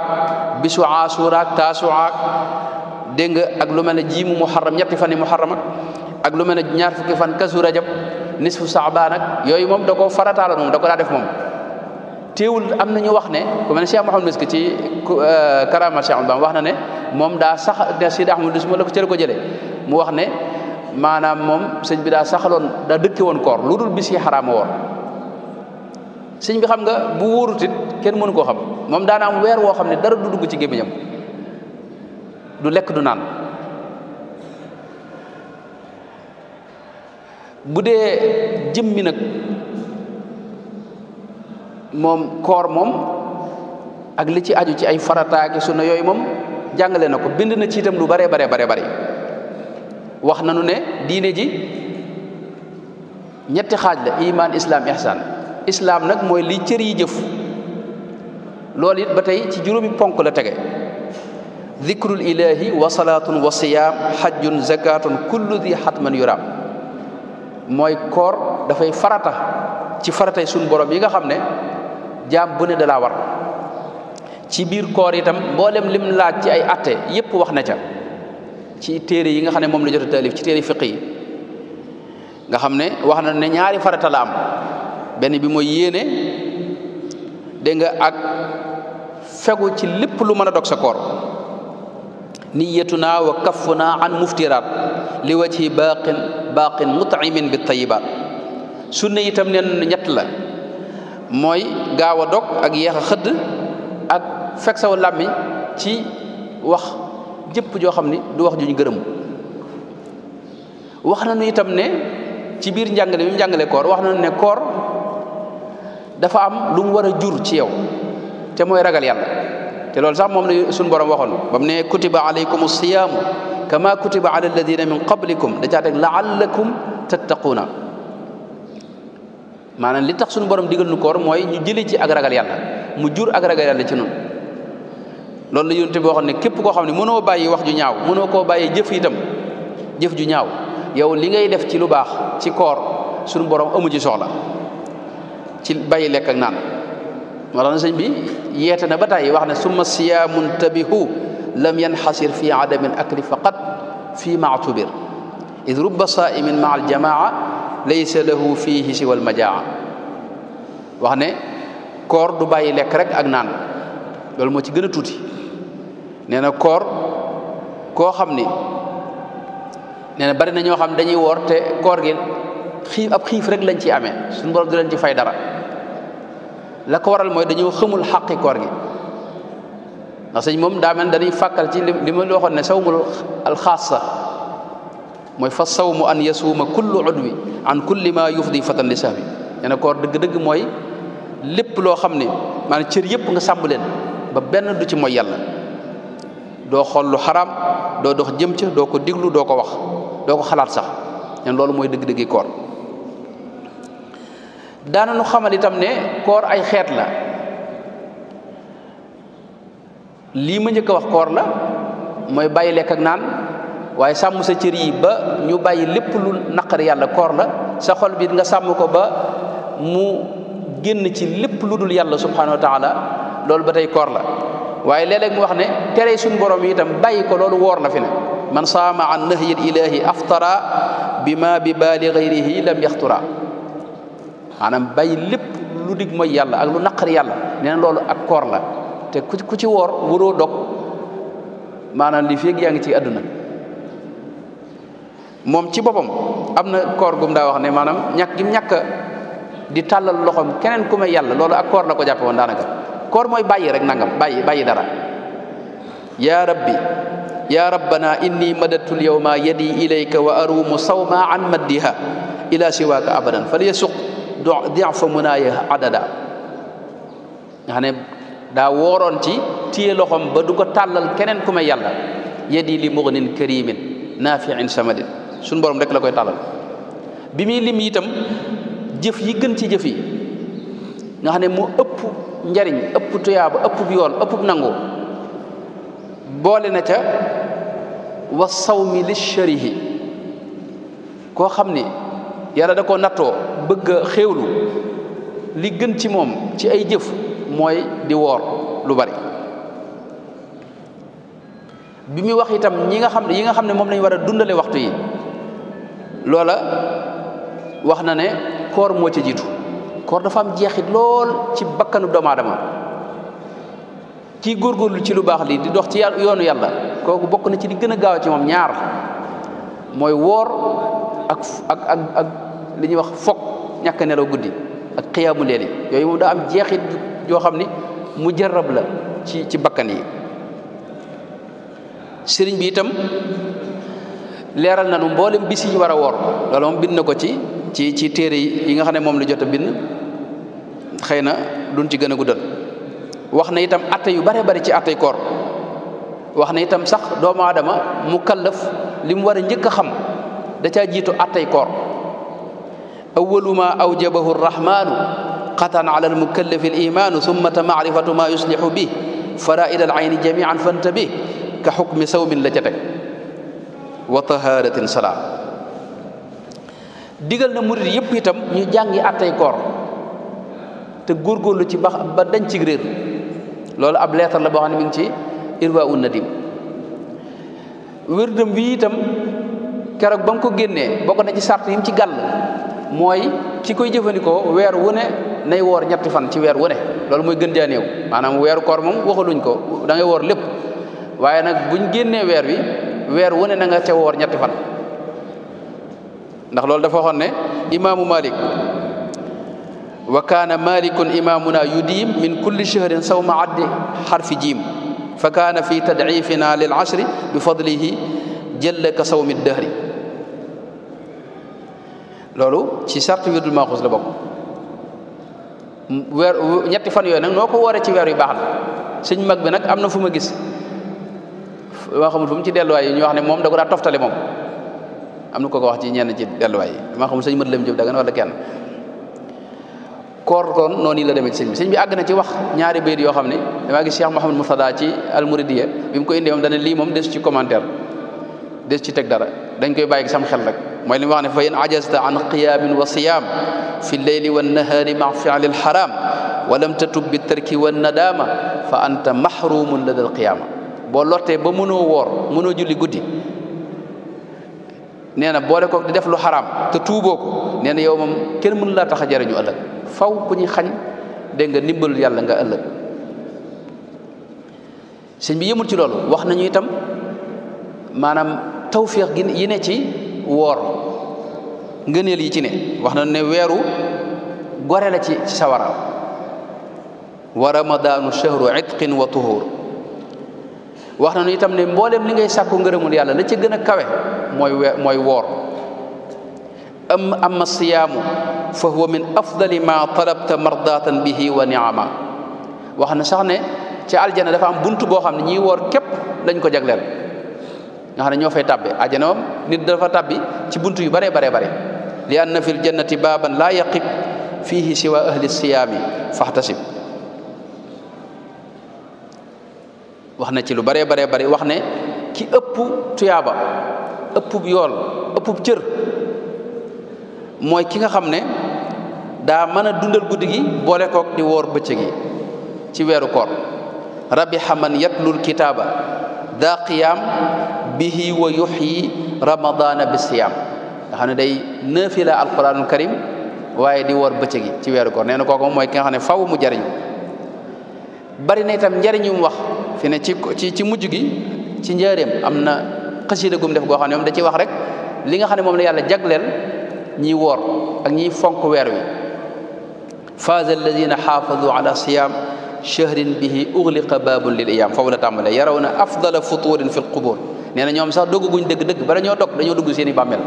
Speaker 1: bisu asuraak taasuwaak dégg nga ak lu mel ne jiimu muharram ñetti fan yi muharram ak lu mel ne ñaar fukki fan kasu rajab nisfu saabaan ak yooyu moom da ko farataala moom da ko daa def moom teewul am na ñu wax ne ku mel ne Cheikh Mouhamadou Miski ci karama Cheikh Bamba wax na ne moom daa sax de Sidi Ahmadu Suma la ko cële ko jëlee mu wax ne maanaam moom sëñ bi daa saxaloon daa dëkke woon koor lu dul bis yi xaraama woon sëñ bi xam nga bu wóorut it kenn mënu koo xam moom daana am weer woo xam ne dara du dugg ci gémmiñam du lekk du naan bu dee jëmmi nag moom koor moom ak li ci aju ci ay farataaki sunna yooyu moom jàngale na ko bind na ci itam lu bare wax nanu ne diine ji ñetti xaaj la iman islam ihsan islam nag mooy li cër yi jëf loolu it ba tey ci juróomi ponk la tege dhikrul ilahi wa salaatun wa siyaam hajjun zakatun kullu di hatman yuraam mooy koor dafay farata ci faratay suñ borom yi nga xam ne jaam bu ne da laa war ci biir koor itam mboolem lim laaj ci ay atte yépp wax na ca ci téere yi nga xam ne moom la jot a taalif ci téere fiq yi nga xam ne wax na ne ñaari farata la am benn bi mooy yéene dégg nga ak fegu ci lépp lu mën a dog sa koor niyatuna wa kaffuna an muftiraat li wajhi baaqin mut'imin bi tayibaat sunna itam neen ñett la mooy gaaw a dog ak yeex a xëdd ak fekk saw làmmiñ ci wax jëpp joo xam ni du wax juñ gërëm wax nañu itam ne ci biir njàngale bi mu njàngale koor wax nañu ne koor dafa am lu mu war a jur ci yow te mooy ragal yàlla te loolu sax moom la suñu borom waxoon ba mu ne kutiba alaykum siyaamu kama kutiba ala alladina min qablikum da caa teg laallakum tattaquuna maanaam li tax suñu borom digal nu koor mooy ñu jëlee ci ak ragal yàlla mu jur ak ragal yàlla ci noonu loolu la yonent bi waxoon ne képp koo xam ne mënoo bàyyi wax ju ñaaw mënoo koo bàyyi jëf itam jëf ju ñaaw yow li ngay def ci lu baax ci koor suñu borom amu ci soxla ci bàyyi lekk ak naan moo tax na sëñ bi yeete na ba tey wax ne summa siyaamun tabihu lam yanxasir fi adami al akli faqat fi maatubir id rubba saimin maa aljamaa laysa lahu fihi siwa almajaa wax ne koor du bàyyi lekk rek ak naan loolu moo ci gën a tuuti nee na koor koo xam ni nee na bari na ñoo xam dañuy woor te koor gi xiif rek lañ ci amee suñu borom du leen ci fay dara la ko waral mooy dañoo xamul xaqi koor gi ndax sëñ moom daa mel dañuy fàkkal ci li ma waxoon ne sawmul alxaasa mooy fa sawmu an yasuuma kullu udwi an kulli ma yufdi fatan li sahbi nee na koor dëgg-dëgg mooy lépp loo xam ne maanaam cër yëpp nga sàmm leen ba benn du ci mooy yàlla doo xool lu xaraam doo dox jëm ca doo ko diglu doo ko wax doo ko xalaat sax ñen loolu mooy dëgg-dëggi koor daana nu xamal itam ne koor ay xeet la lii ma njëkk a wax koor la mooy bàyyi lekk ak naan waaye sàmm sa cër yi ba ñu bàyyi lépp lu naqari yàlla koor la sa xol bi nga sàmm ko ba mu génn ci lépp lu dul yàlla subhanahu wa taala loolu ba tey koor la waaye léeg-léeg mu wax ne tere suñu borom yi itam bàyyi ko loolu woor la fi ne man saama an nahyi ilahi aftara bima bi baali gayrihi lam yaxtura maanaam bàyyi lépp lu dig mooy yàlla ak lu naqari yàlla nee na loolu ak koor la te ku ci woor waroo dog maanaam li feeg yaa ngi ci àdduna moom ci boppam am na koor gum daa wax ne maanaam ñàkk di tàllal loxoom keneen ku may yàlla loolu ak koor la ko jàppe woon daanaka koor mooy bàyyi rek nangam bàyyi dara ya rabbi ya rabbana inni madatul yawma yadi ilayka wa arumu sawma an maddiha ila siwaka abadan fal yasuq di'fa munaya adada nga xam ne daa wooroon ci téye loxoom ba du ko tàllal keneen ku may yàlla yadi li mughnin karimin nafi'in samadin suñu borom rek la koy tàllal bi muy lim itam jëf yi gën ci jëf yi nga xam ne mu ëpp njariñ ëpp tuyaaba ëpp yool ëpp nangu boole na ca wa sawmi li sharihi koo xam ni yàlla da ko nattoo bëgg a xéewlu li gën ci moom ci ay jëf mooy di woor lu bari bi muy wax itam yi nga xam ne moom lañu war a dundale waxtu yi loola wax na ne koor moo ci jiitu koor dafa am jeexit lool ci bakkanu doomu aadama kii góorgóorlu ci lu baax lii di dox ci yoonu yàlla kooku bokk na ci li gën a gaaw ci moom ñaar mooy woor ak li ñuy wax fokk ñàkk nelaw guddi ak xiyaamu leeli yooyu moom daa am jeexit yoo xam ni mu jarab la ci bakkan yi sëriñ bi itam leeral na nu mboolem bis yi ñu war a woor loolu moom bind na ko ci téere yi nga xam ne moom la jot a bind xëy na duñ ci gën a guddal wax na itam atte yu bare bari ci attey koor wax na itam sax doomu aadama mu kallaf li mu war a njëkk a xam da caa jiitu attey koor awalu ma awjabahu rrahmanu qatan ala almukallafi alimanu summata maarifatu ma yuslihu bi faraida al ayni jamian fantabi ka xukmi sawmin la ca teg wa taharatin salaam digal na murid yëpp itam ñu jàngi attey koor te góorgóorlu ci ba dañ ci réer loolu ab leetar la boo xam ne mi ngi ci irwa un nadim wérdam wi itam keroog ba mu ko génnee bokk na ci sart yi mu ci gàll mooy ki koy jëfandikoo weer wu ne nay woor ñetti fan ci weer wu ne loolu mooy gën jaa néew maanaam weeru koor moom waxaluñ ko da ngay woor lépp waaye nag buñ génnee weer wi weer wu ne na nga ca woor ñetti fan ndax loolu dafa waxoon ne imaamu Malik wa kaana malikun imamuna yudiim min kulli shahrin sawma addi xarfi jiim fa kaana fi tadcifina lil ashri bi fadlihi jëlla ka sawmi dahri loolu ci sart wirdul maaxuus la bokk weer ñetti fan yooyu nag noo ko wooree ci weer yu baax na sëñ mag bi nag am na fu ma gis maa xamul fu mu ci delluwaay yi ñu wax ne moom da ko daa toftale moom am na ko wax ci ñenn ci delluwaay yi maa xamul sëñ mët lam jëf da nga wala kenn koor kon noonu la demee ci sëñ bi àgg na ci wax ñaari bayit yoo xam ne damaa gis Cheikh Mouhamadou Mourtada ci Almouridiya bi mu ko indee moom dana lii moom des ci commentaire des ci teg dara dañ koy bàyyi sam xel rek mooy li mu wax ne fa in ajazta an qiyaamin wa siyaam fi lleyli wannahaari ma fi'li alxaram wa lam tatub bi tarki wannadaama fa anta mahrumun lada alqiyaama boo lottee ba mënoo woor mënoo julli guddi nee na boole ko di def lu xaraam te tuuboo ko nee na yow moom kenn mënu laa tax a jariñu ëllëg faw ku ñuy xañ dégg nga ndimbalul yàlla nga ëllëg sëñ bi yëmul ci loolu wax nañu itam maanaam tawfiix gi yi ne ci woor ngëneel yi ci ne wax na ne weeru gore la ci sawara wa ramadaanu shahru itqin wa tuhur wax na nu itam ne mboolem li ngay sàkku ngërëmul yàlla la ci gën a kawe mooy woor amma siyaamu fa huwa min afdali ma talabta mardatan bihi wa niama wax na sax ne ci aljana dafa am buntu boo xam ne ñiy woor képp lañ ko jagleel nga xam ne ñoo fay tàbbe aljana moom nit dafa tàbbi ci buntu yu bare bare bare li anna fil jannati baaban laa yaqib fihi siwa ahli siyaami faxtasib wax na ci lu bare bare bare wax ne ki ëpp tuyaaba ëpp yool ëpp cër mooy ki nga xam ne daa mën a dundal guddi gi boole kook di woor bëccëg gi ci weeru koor rabiha man yatlul kitaaba daa qiyaam bihi wa yuxyi ramadana bi siyaam nga xam ne day naafila alquranul karim waaye di woor bëccëg gi ci weeru koor nee na kooku mooy ki nga xam ne faw mu jariñ bari na itam njariñ yu mu wax fi ne ci mujj gi ci njaareem am na xasida gum def goo xam ne moom da ci wax rek li nga xam ne moom la yàlla jagleel ñiy woor ak ñiy fonk weer wi faaza alladina xaafadu ala siyam shahrin bihi ugliqa babun lil iyam foofu la tàmbalee yaraw na afdala futurin fi lqubur nee na ñoom sax dogguñ dëgg-dëgg bala ñoo dog dañoo dugg seen i bàmmeel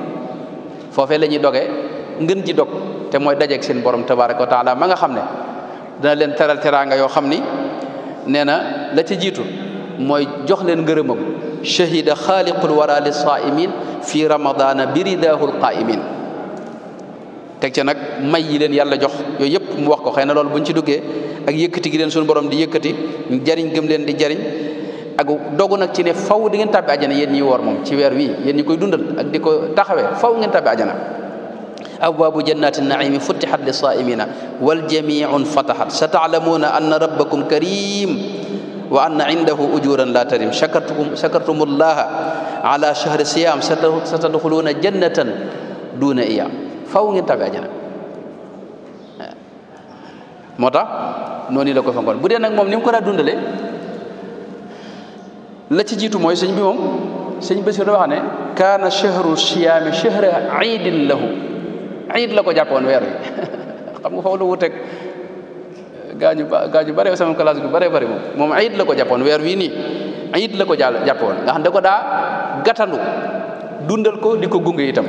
Speaker 1: foofee la ñuy dogee ngën ji dog te mooy dajeeg seen borom tabaraka wa taala ma nga xam ne dana leen teral teraanga yoo xam ni nee na la ca jiitu mooy jox leen ngërëmam shahida xaaliqul wara li saaimin fi ramadana biridaahu lqaimin teg ca nag may yi leen yàlla jox yooyu yëpp mu wax ko xëy na loolu buñ ci duggee ak yëkkati gi leen suñu borom di yëkkati jariñ gëm leen di jariñ ak dogu nag ci ne faw di ngeen tàbbi ajana yéen ñi woor moom ci weer wi yéen ñi koy dundal ak di ko taxawee faw ngeen tàbbi ajana abwaabu jannati naimi futixat li saaimina wal jamiun fataxat sa taalamuuna anna rabbakum karim wa anna indahu ujuran la tarim shakartumullaha ala shahri siyam sa tadxuluuna jannatan duna iyam faw ngeen tàbbi ajana moo tax noonu la ko fonkoon bu dee nag moom ni mu ko daa dundale la ci jiitu mooy sëñ bi moom sëñ Basiru da wax ne kaana shahru siyaami shahra iidin lahu iid la ko jàppoon weer wi xam nga foofu la wuteeg gaañu bare sama classe gu bare bare moom iid la ko jàppoon weer wii nii iid la ko jàppoon nga xam da ko daa gàttandu dundal ko di ko gunge itam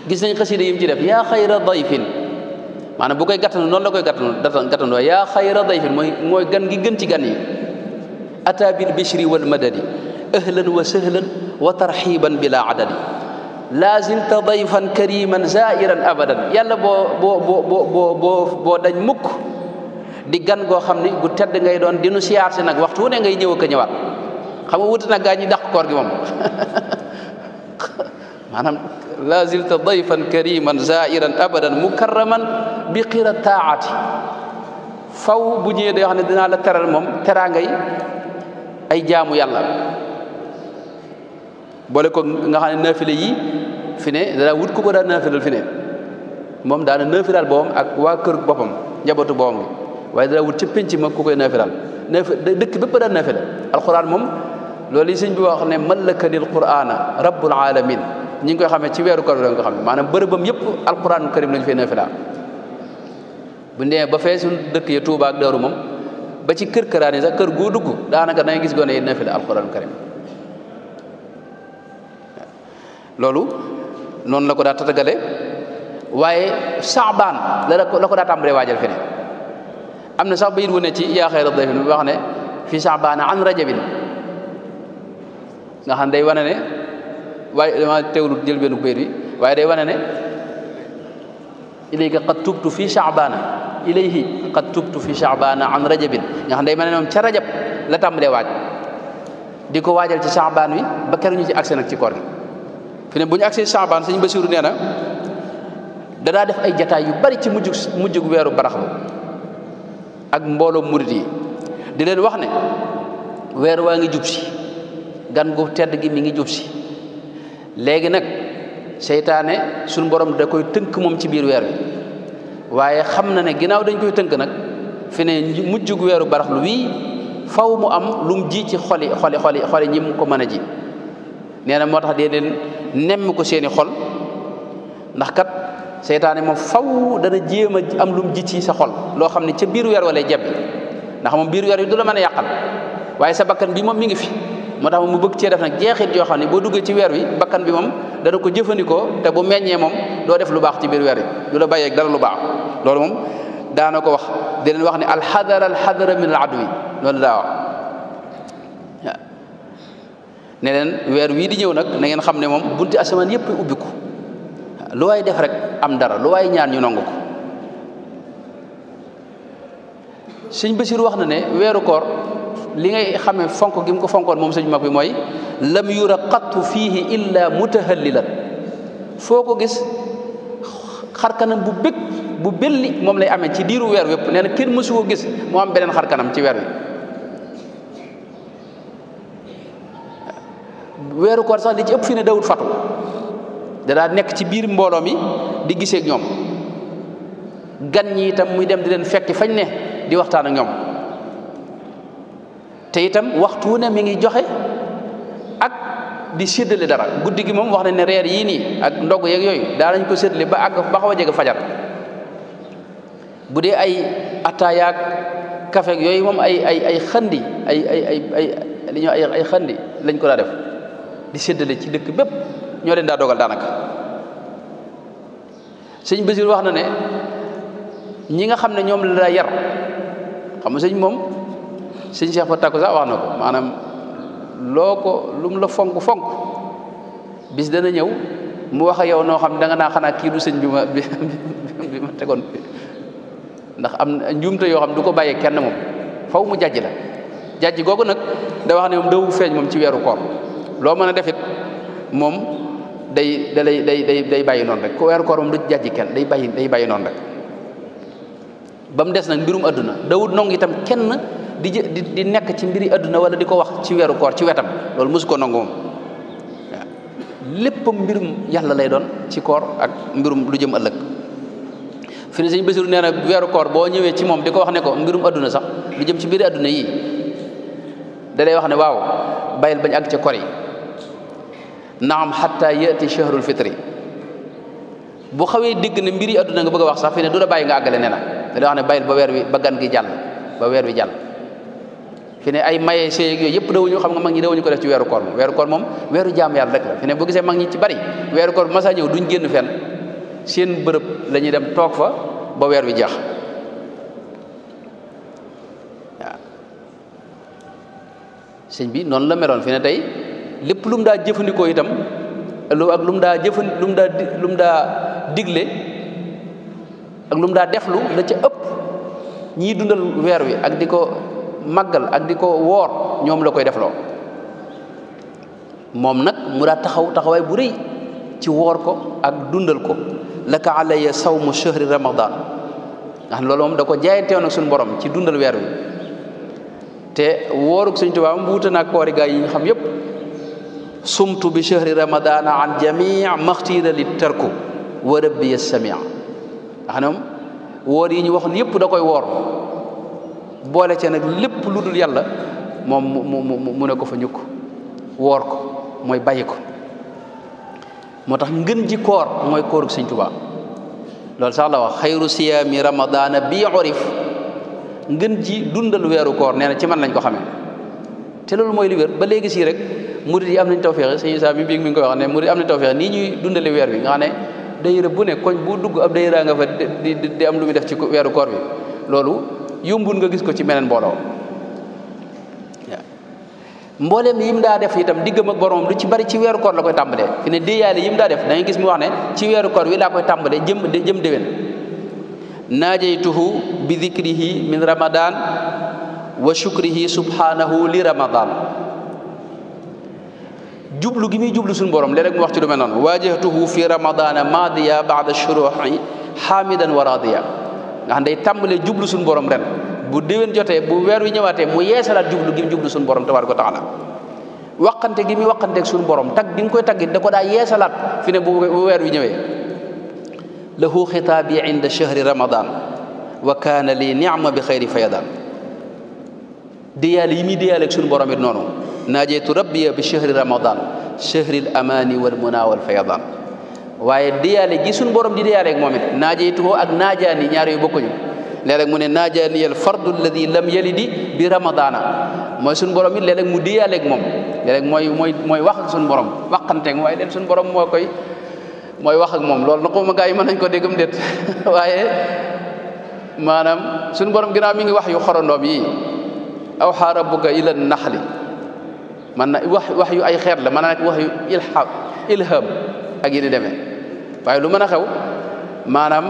Speaker 1: gis nañ xasida yim ci def yaa xayra dayfin maanaam bu koy gàttandu noonu la koy gàttandoo yaa xayra dayfin mooy gan gi gën ci gan yi ata bil bishri wal madadi ahlan wa sahlan wa tarxiban bila adadi laa zilta dayfan kariman zairan abadan yàlla boo dañ mukk di gan goo xam ni gu tedd ngay doon dinu siyaar si nag waxtu wu ne ngay ñëw ak a ñëwaat xam nga wuti nag gaa ñi dàq koor gi moom maanaam laa zilta dayfan kariman zairan abadan mukarraman bi qira taati faw bu ñëwee day wax ne dinaa la teral moom teraangay ay jaamu yàlla boole ko nga xam ne naafile yi fi ne dana wut ku ko daan naafilal fi ne moom daana naafilal boppam ak waa kër boppam njabootu boppam gi waaye dana wut ca pénc ma ku koy naafilal dëkk bépp daan naafila alquran moom loolu yi sëñ bi wax ne mallakanil qur'ana rabbul alamin ñi ngi koy xamee ci weeru koor la nga xam ne maanaam bërëbam yëpp alquran karim lañu fay naafila bu ndee ba fee suñu dëkk ya Tuuba ak Daaru moom ba ci kër këraan yi sax kër goo dugg daanaka da ngay gis gone yi naafila alquran karim loolu noonu la ko daa tatagale waaye saabaan la ko daa tàmbalee waajal fi ne am na sax bayit wu ne ci yaa xayra dayfin bi wax ne fi saabaana an rajabin nga xam day wane ne waaye dama teewlu jël benn bayit bi waaye day wane ne ilayka qad tubtu fi sha'bana ilayhi qad tubtu fi sha'bana an rajabin nga xam day mel ne moom ca rajab la tàmbalee waaj di ko waajal ci sha'ban wi ba keroog ñu ci accès nag ci koor gi fi ne bu ñu accès sha'ban sëñ Basiru nee na danaa def ay jataay yu bari ci mujjug weeru baraxlu ak mbooloo murit yi di leen wax ne weer waa ngi jub si gan gu tedd gi mi ngi jub si léegi nag seytaane suñu borom da koy tënk moom ci biir weer wi waaye xam na ne ginnaaw dañ koy tënk nag fi ne mujjug weeru baraxlu wii faw mu am lu mu ji ci xoli ñi mu ko mën a ji nee na moo tax dee leen nemm ko seeni xol ndax kat seytaane moom faw dana jéem a am lu mu ji ci sa xol loo xam ne ca biir weer wala jebbi ndax moom biir weer wi du la mën a yàqal waaye sa bakkan bi moom mi ngi fi moo tax mu bëgg cee def nag jeexit yoo xam ne boo duggee ci weer wi bakkan bi moom dana ko jëfandikoo te bu meññee moom doo def lu baax ci biir weer wi du la bàyyeeg dara lu baax loolu moom daana ko wax di leen wax ne alxadara min al adwi loolu daa wax waaw ne leen weer wii di ñëw nag na ngeen xam ne moom bunti asamaan yëpp ubbiku lu waay def rek am dara lu waay ñaan ñu nangu ko sëñ Basiru wax na ne weeru koor li ngay xamee fonk gi mu ko fonkoon moom sëñ mag bi mooy lam yura qattu fiihi illa mutahallilan foo ko gis xarkanam bu bëgg bu belli moom lay amee ci diiru weer wépp nee na kenn mësu ko gis mu am beneen xarkanam ci weer wi weeru koor sax li ci ëpp fi ne dawut fatu danaa nekk ci biir mbooloo mi di gisee ak ñoom gan ñi itam muy dem di leen fekki fañ ne di waxtaan ak ñoom te itam waxtu wu ne mi ngi joxe ak di séddale dara guddi gi moom wax nañ ne reer yii nii ak ndog yeeg yooyu daa nañ ko séddale ba àgg ba xaw a jege fajar bu dee ay ataayaak kafe yooyu moom ay xandi li ñoo ay xandi lañ ko daa def di séddale ci dëkk bépp ñoo leen daa dogal daanaka sëñ Basiir wax na ne ñi nga xam ne ñoom la daa yar xam nga sëñ moom sëñ Cheikh fa takku sax wax na ko maanaam loo ko lu mu la fonk bis dana ñëw mu wax ak yow noo xam da nga naa xanaa kii du sëñ bi ma tegoon ndax am njuumte yoo xam du ko bàyyee kenn moom faw mu jàjj la jàjj googu nag da wax ne moom dawu feeñ moom ci weeru koor loo mën a defit moom day bàyyi noonu rek ku weeru koor moom du jàjj kenn day bàyyi noonu rek ba mu des nag mbirum adduna dawut nongu itam kenn di nekk ci mbiri adduna wala di ko wax ci weeru koor ci wetam loolu mosu ko nangu moom waaw lépp mbirum yàlla lay doon ci koor ak mbirum lu jëm ëllëg fi ne sëñ Basiru nee na weeru koor boo ñëwee ci moom di ko wax ne ko mbirum adduna sax lu jëm ci mbiri adduna yii da lay wax ne waaw bàyyil bañ àgg ca kor yi naam xatta yati shahrul fitri bu xawee digg ne mbiri adduna nga bëgg a wax sax fi ne du la bàyyi nga àggale nee na da lay wax ne bàyyil ba weer wi ba gan gi jàll ba weer wi jàll fi ne ay maye see yooyu yëpp dawuñu xam nga mag ñi dawuñu ko def ci weeru koor moom weeru jaam yàlla rek la fi ne boo gisee mag ñi ci bari weeru koor bu masa ñëw duñ génn fenn seen bërëb la ñuy dem toog fa ba weer wi jeex waaw sëñ bi noonu la meloon fi ne tey lépp lu mu daa jëfandikoo itam ak lu mu daa digle ak lu mu daa deflu la ca ëpp ñii dundal weer wi ak di ko màggal ak di ko woor ñoom la koy defloo moom nag mu daa taxawaay bu rëy ci woor ko ak dundal ko laka alayya sawmu shahri ramadan nga xam loolu moom da ko jaayanteewoon ak suñu borom ci dundal weer wi te wooruk Sëñ Tuubaa mu wuute naag koori gaa yi ñu xam yépp sumtu bi shahri ramadana an jamii maxtiira li tarku wa rabbi samia nga xam ne moom woor yi ñu waxoon yépp da koy woor boole ca nag lépp lu dul yàlla moom mu ne ko fa ñukk woor ko mooy bàyyi ko moo tax ngën ji koor mooy koorug Sëñ Tuubaa loolu sax la wax xayru siyaami ramadana bi urif ngën ji dundal weeru koor nee na ci man lañ ko xamee te loolu mooy li wér ba léegi sii rek murid yi am nañ tawfeex sëñ Isaa mi ngi koy wax ne murid am nañ tawfeex nii ñuy dundale weer bi nga xam ne dayira bu ne koñ bu dugg ab dayira nga fa di am lu muy def ci weeru koor bi loolu yombul nga gis ko ci meneen mbooloo waaw mbooleem yim daa def itam diggam ak boromam lu ci bari ci weeru koor la koy tàmbalee fi ne déeyaale yim daa def da ngay gis mu wax ne ci weeru koor wi laa koy tàmbalee jëm déwén naajaytuhu bi dikrihi min ramadan wa shukrihi subhanahu li ramadan jublu gi muy jublu suñu borom léeg-léeg mu wax ci lu mel noonu waajahtuhu fi ramadana madiya ba'da shuruhi hamidan wa radiya nga xam day tàmbalee jublu suñu borom ren bu déwén jotee bu weer wi ñëwaatee mu yeesalaat jublu gi mu jublu suñu borom tabaaraka wa taala waxante gi muy waxanteeg suñu borom tag gi nga koy taggit da ko daa yeesalaat fi ne bu weer wi ñëwee lahu xitaabi inda shahri ramadan wa kaana li ni'ma bi xayri fayadan diyaale yi muy diyaaleeg suñu borom it noonu naajeytu rabbiya bi shahri ramadan shahril amani wal muna wal fayadan waaye diyaale gi suñu borom di diyaaleeg moom it naajeytuhu ak naajaani ñaar yu bokkuñu léeg-léeg mu ne naajaani al fardu alladi lam yalidi bi ramadana mooy suñu borom it léeg-léeg mu diyaaleeg moom léeg-léeg mooy wax ak suñu borom waxanteeg waaye leen suñu borom mooy wax ak moom loolu na xawma gaa yi mën nañ ko déggam déet waaye maanaam suñu borom ginnaaw mi ngi wax yu xorondoom yi awxa rabbuka ila naxli man na wax yu ay xeet la man na nag wax yu ilham ak yi di demee waaye lu mën a xew maanaam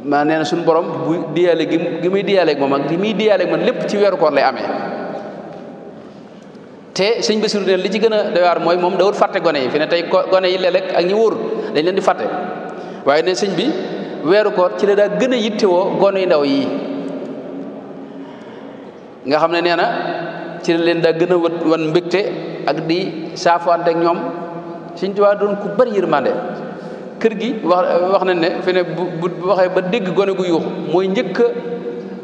Speaker 1: maa nee na suñu borom bu diyaale gi muy diyaaleeg moom ak gi muy diyaaleeg man lépp ci weeru koor lay amee te sëñ Basiru ne li ci gën a doy waar mooy moom dawut fàtte gone yi fi ne tey gone yi léeg-léeg ak ñi wóor dañ leen di fàtte waaye ne sëñ bi weeru koor ci la daa gën a yittewoo gone yu ndaw yi nga xam ne nee na ci la leen daa gën a wan mbégte ak di saafuwante ak ñoom Sëñ Tuubaa doon ku bari yërmande kër gi wax nañ ne fi ne bu waxee ba dégg gone gu yuuxu mooy njëkk a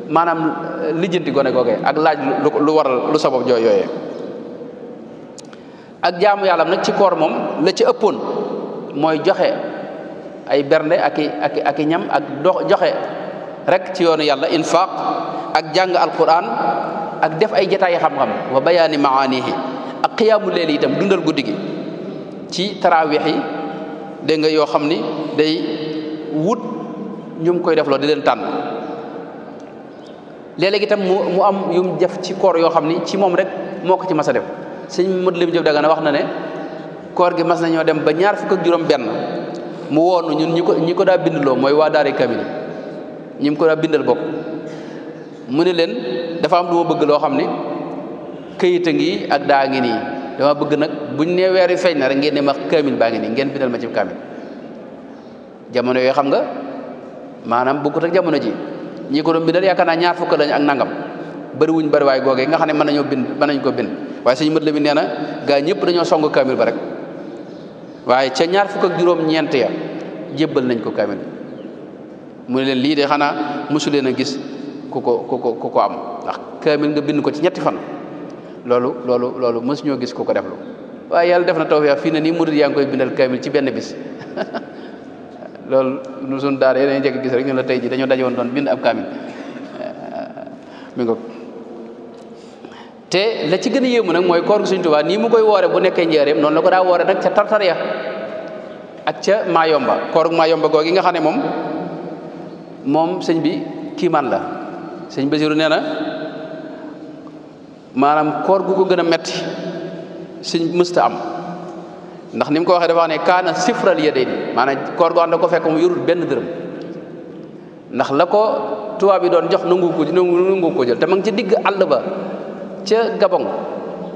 Speaker 1: maanaam lijjanti gone googee ak laaj lu waral lu sabab jooy yooyee ak jaamu yàlla nag ci koor moom la ci ëppoon mooy joxe ay bernde ak i ñam ak joxe rek ci yoonu yàlla infaq ak jàng alquran ak def ay jataay xam-xam wa bayaani maanihi ak xiyaamu leeli itam dundal guddi gi ci taraawix yi dégg nga yoo xam ni day wut ñu koy def loo di leen tànn léeg-léeg itam mu am yum def ci koor yoo xam ni ci moom rek moo ko ci mas a def sëñ Modou Lim Diop Dagana wax na ne koor gi mas nañoo dem ba ñaar fukk ak juróom benn mu woonu ñun ñi ko daa bindloo mooy waa daari kamil ñi mu ko daa bindal bokk mu ne leen dafa am lu ma bëgg loo xam ni këyit a ngi ak daa ngi nii dama bëgg nag buñ ne weer wi feeñ na rek ngeen ne ma kaamil baa ngi nii ngeen bindal ma ci kaamil jamono yooyu xam nga maanaam bokkut ak jamono ji ñi ko doon bindal yaakaar naa ñaar fukk lañ ak nangam bëri wuñ bëri waay googee nga xam ne mën nañ ko bind waaye sëñ mët la bi nee na gaa ñëpp dañoo song kaamil ba rek waaye ca ñaar fukk ak juróom-ñeent ya jébbal nañ ko kaamil mu ne leen lii de xanaa mosu leen a gis ku ko am ndax kaamil nga bind ko ci ñetti fan loolu mosu ñoo gis ku ko deflu waaye yàlla def na tawfeex fii ne nii murid yaa ngi koy bindal kaamil ci benn bis loolu nu suñ daara dañuy jekk gis rek ñu la tey ji dañoo daje woon doon bind ab kaamil mi ngo te la ci gën a yéemu nag mooy koor gu Sëñ Tuubaa nii mu koy woore bu nekkee njaareem noonu la ko daa woore nag ca tartar ya ak ca Maayomba koor gu Maayomba googi nga xam ne moom sëñ bi kiimaan la sëñ Basiru nee na maanaam koor gu ko gën a metti sëñ mësta am ndax ni mu ko waxee dafa wax ne kaana sifral yadayni maanaam koor goo xam ne ko fekk mu yorul benn dërëm ndax la ko tubaab yi doon jox nangu ko jël te ma ngi ci digg àll ba ca Gabon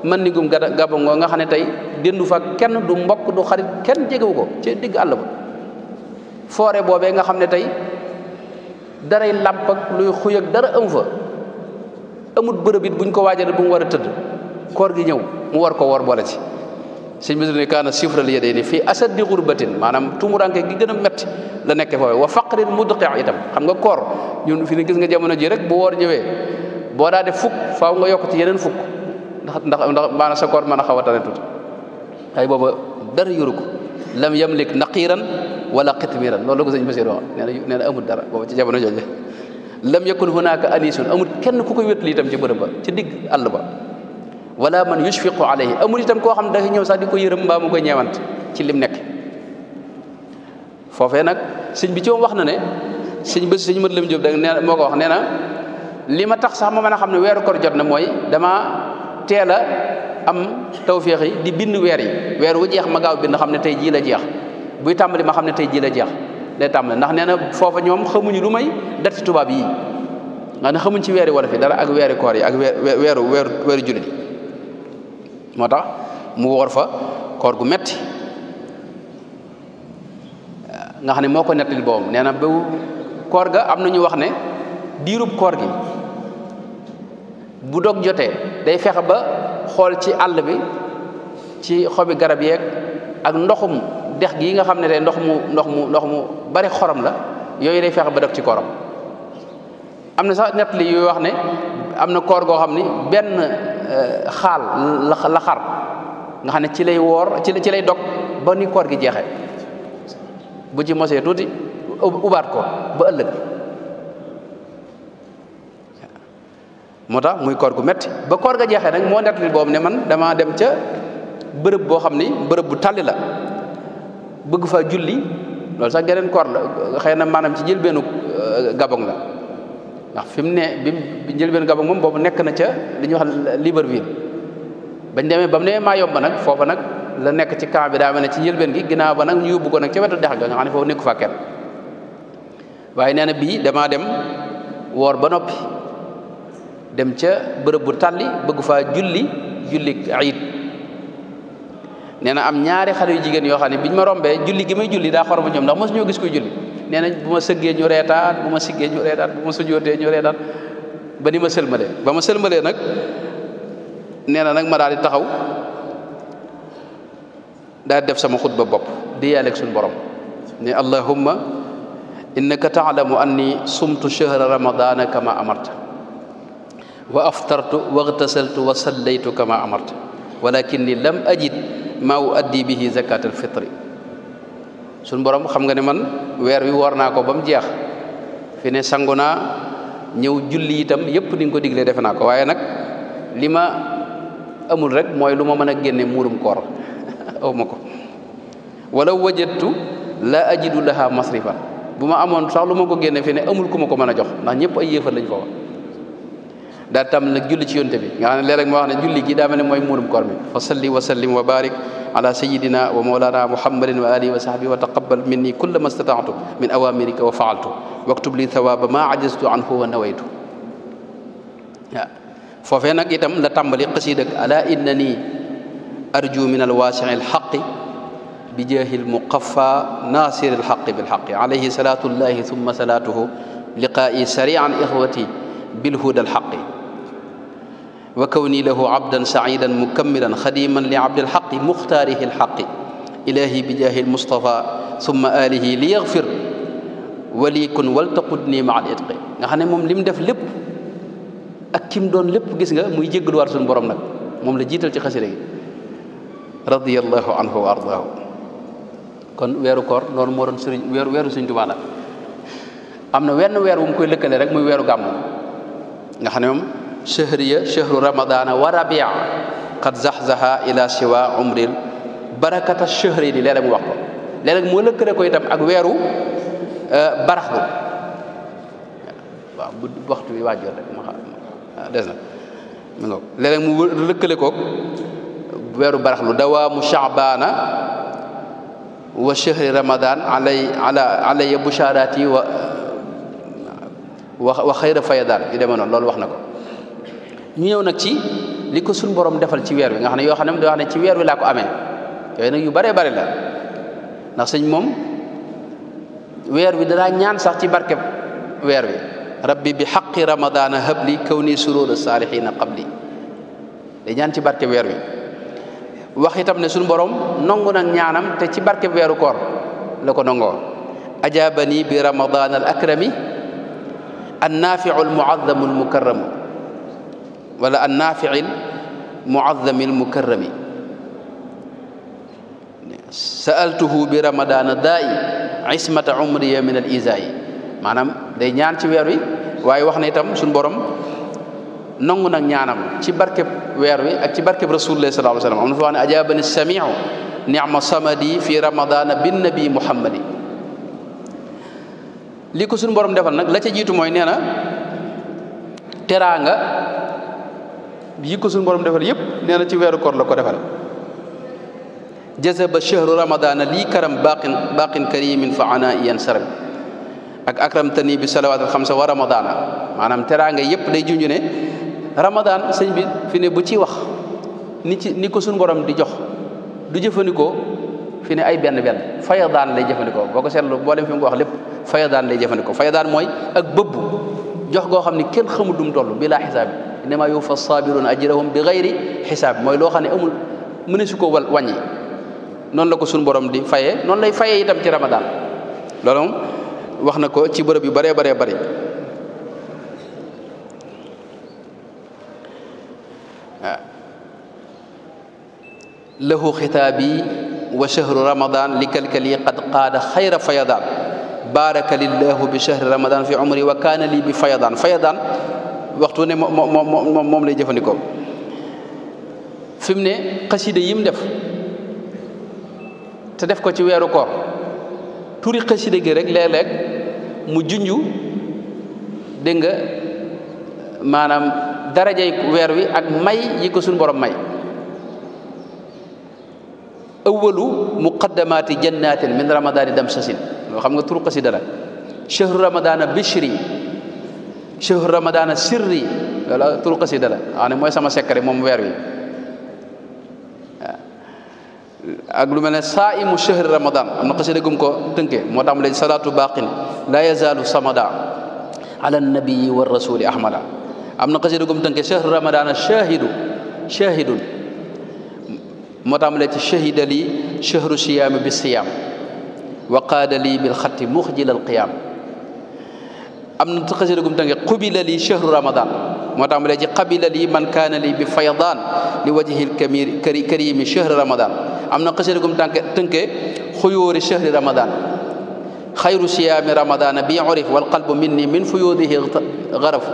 Speaker 1: man nigum Gabon nga xam ne tey dendu fa kenn du mbokk du xarit kenn jegewu ko ca digg àll ba foore boobee nga xam ne tey daray làmp ak luy xuy ak dara amu fa amut bërëb it buñ ko waajal bu mu war a tëdd koor gi ñëw mu war ko woor boole ci sëñ bi ne kaana sifral yadayni fii asaddi xurbatin maanaam tumuranke gi gën a metti la nekke foofu wa faqrin mudqi itam xam nga koor ñun fi ne gis nga jamono ji rek bu woor ñëwee boo daa def fukk faaw nga yokk ci yeneen fukk ndax maanaam sa koor mën a xaw a tane tuuti ay booba dara yoru ko lam yamlik naqiran wala qitmiran loolu la ko sëñ Basiir wax nee na amul dara booba ci jamono jooju lam yakun hunaka anisun amul kenn ku koy wétli itam ci bërëb ba ci digg àll ba wala man yushfiqu alayhi amul itam koo xam ne dafa ñëw sax di ko yërëm mbaa mu koy ñeewant ci lim nekk foofee nag sëñ bi ci moom wax na ne sëñ Mat Lam Jóob da nee moo ko wax nee na li ma tax sax ma mën a xam ne weeru koor jot na mooy dama teel a am tawféex yi di bind weer yi weer wu jeex ma gaaw bind xam ne tey jii la jeex buy tàmbali ma xam ne tey jii la jeex day tàmbale ndax nee na foofa ñoom xamuñu lu may dati tubaab yi nga ne xamuñ ci weeri wolof yi dara ak weeri koor yi ak weeru jullit yi moo tax mu woor fa koor gu metti nga xam ne moo ko nettali boobam nee na ba koor ga am na ñu wax ne diirub koor gi bu dog jotee day fexe ba xool ci àll bi ci xobi garab yeeg ak ndoxum dex gi nga xam ne tey ndox mu bari xorom la yooyu day fexe ba dog ci kooram am na sax nettali yooyu wax ne am na koor goo xam ni benn xaal la xar nga xam ne ci lay woor ci lay dog ba ni koor gi jeexee bu ci mosee tuuti ubaat ko ba ëllëg moo tax muy koor gu metti ba koor ga jeexee nag moo nettali boobu ne man dama dem ca bërëb boo xam ni bërëb bu tàlli la bëgg fa julli loolu sax geneen koor la xëy na maanaam ci njëlbeenu Gabon la ndax fi mu ne bi njëlbeenu Gabon moom boobu nekk na ca li ñuy wax Libreville bañ demee ba mu ne maa yomb nag foofa nag la nekk ci camp bi daa mel ne ci njëlbeen gi ginnaaw ba nag ñu yóbbu ko nag ca wetu dex ga nga xam ne foofu nekku fa kenn waaye nee na bii damaa dem woor ba noppi dem ca bërëb bu tàlli bëgg faa julli ayit nee na am ñaari xale yu jigéen yoo xam ne biñ ma rombee julli gi may julli daa xor ba ñoom ndax mosu ñoo gis koy julli nee na bu ma sëggee ñu reetaan bu ma siggee ñu reetaan bu ma sujootee ñu reetaan ba ni ma sëlmalee ba ma sëlmalee nag nee na nag ma daal di taxaw daal di def sama xutba bopp di yàlla ak suñu borom ne allahumma innaka taalamu anni sumtu shahra ramadana kama amarta wa aftartu wa igtasaltu wa sallaytu kama amarta walakinni lam ajid ma uaddi bihi zakat al fitri suñu borom xam nga ne man weer wi woor naa ko ba mu jeex fi ne sangu naa ñëw julli itam yépp ni nga ko diglee defe naa ko waaye nag li ma amul rek mooy lu ma mën a génne muurum koor aw ma ko wala wajadtu la ajidu laha masrifan bu ma amoon sax lu ma ko génne fi ne amul ku ma ko mën a jox ndax ñëpp ay yéefar lañ foofa daal tam nag julli ci yonte bi nga xam ne léeg-léeg ma wax ne julli gi daa mel ne mooy muurum koor mi fa salli wa sallim wa barik ala sayidina wa mawlana muhammadin wa alihi wa sahbihi wa taqabbal minni kulla ma stata'tu min awamirika wa fa'altu waktub li thawaba ma ajaztu anhu wa nawaytu waaw foofee nag itam la tàmbali xasiid ak ala innani arju min alwaasi alxaqi bi jaahi almuqaffa nasir alxaqi bilxaqi alayhi salatullahi thumma salatuhu liqaa'i sari'an ixwati bilhuda alxaqi wa kawni lahu abdan sa'idan mukammilan xadiman li abdi alxaqi muxtaarihi alxaqi ilahi bi jaahi almustafa thumma alihi li yaxfir walikun waltaqudni ma al itqi nga xam ne moom li mu def lépp ak kim doon lépp gis nga muy jéggaluwaat suñu borom nag moom la jiital ci xasida gi radiyallahu anhu wa ardaahu kon weeru koor noonu moo doon sëriñ weeru Sëriñ Tuubaa la am na wenn weer wu mu koy lëkkale rek muy weeru gàmmu nga xam ne moom shahru ramadana wa rabia qad zaxzaha ila siwa umril barakata shahri di léeg-léeg mu wax ko léeg-léeg moo lëkkale ko itam ak weeru baraxlu waaw bu waxtu bi waajur rek ma xam des na mi ngoog léeg-léeg mu lëkkale koog weeru baraxlu dawaamu shaabaana wa shahri ramadan alaya busharati wa xayra fayadaan yu demee noonu loolu wax na ko ñu ñëw nag ci li ko suñ borom defal ci weer wi nga xam ne yoo xam ne da wax ne ci weer wi laa ko amee yooyu nag yu bëree bëri la ndax sëñ moom weer wi danaa ñaan sax ci barkeb weer wi rabbi bi xaqi ramadana habli kawni surura salihina qabli day ñaan ci barkeb weer wi wax itam ne suñu borom nongu nag ñaanam te ci barkeb weeru koor la ko nongoo ajabani bi ramadana al akrami an nafiu al muazzamu al mukarramu wala an nafiu al muazzami al mukarrami sa'altuhu bi ramadana daa'i ismata umriya min al izaa'i maanaam day ñaan ci weer wi waaye wax na itam suñu borom nangu nag ñaanam ci barkeb weer wi ak ci barkeb rasulullah sallallahu alayhi wa sallam am na fa wax ne ajabani samiu ni'ma samadi fi ramadana bin nabi muhammadi li ko suñu borom defal nag la ca jiitu mooy nee na teraanga yi ko suñu borom defal yépp nee na ci weeru koor la ko defal jazaba shahru ramadana lii karam baqin karimin fa ana iyan saram ak akramtani bi salawaatil xamsa wa ramadana maanaam teraanga yépp day junju ne ramadan sëñ bi fi ne bu ci wax ni ko suñu borom di jox du jëfandikoo fi ne ay benn fayadaan lay jëfandikoo boo ko seetlu boo dem fi mu ko wax lépp fayadaan lay jëfandikoo fayadaan mooy ak bëbb jox goo xam ni kenn xamul dum toll bi laa xisaab bi innama yuwaffa saabiruna ajrahum bi gayri xisaab mooy loo xam ne amul mëne su ko wàññi noonu la ko suñu borom di fayee noonu lay fayee itam ci ramadan loolu moom wax na ko ci bërëb yu bëree bëree bëri lahu xitaabi wa shahru ramadan li kalkali qad qaada xayra fayadaan baraka lillahu bi shahri ramadan fi umri wa kaana lii bi fayadaan waxtu ne moom lay jëfandikoo fi mu ne xasida yim def te def ko ci weeru koor turi xasida gi rek léeg-léeg mu junju dégg nga maanaam darajay weer wi ak may yi ko suñu borom may awalu muqaddamaati jannatin min ramadani damsasin loo xam nga turu xasida la chahru ramadana bishri chahru ramadana sirri loolu turu xasida la xam ne mooy sama secret moom weer wi ak lu mel ne saimu chahri ramadan am na xasida gum ko tënkee moo tax mu leen salatu baqin la yazalu samada ala nabii wa rasuli ahmada am na xasida gum tënkee chahru ramadana shahidun moo tax mu leen ci shahida li chahru siyaami bi siyaam wa qaada lii bil xatti muxjilal qiyaam am na xasida gum tënkee qubila li chahru ramadan moo tax mu leen ci qabila lii man kaana lii bi faydaan li wajhil karimi chahri ramadan am na xasida gum tënkee xuyóori chahri ramadan xayru siyaami ramadana bi urif wal qalbu minni min fuyudihi garaf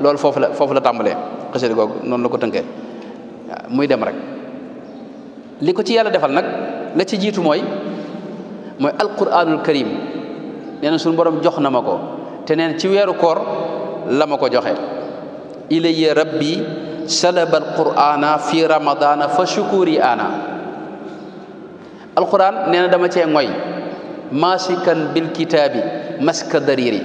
Speaker 1: loolu foofu la tàmbalee xasida googu noonu la ko tënkee muy dem rek li ko ci yàlla defal nag la ci jiitu mooy alquranul karim nee na suñu borom jox na ma ko te neen ci weeru koor la ma ko joxe ilayya rabbi salaba alqurana fi ramadana fa shukuri ana alquran nee na dama cee ngoy masikan bil kitaabi maska dariri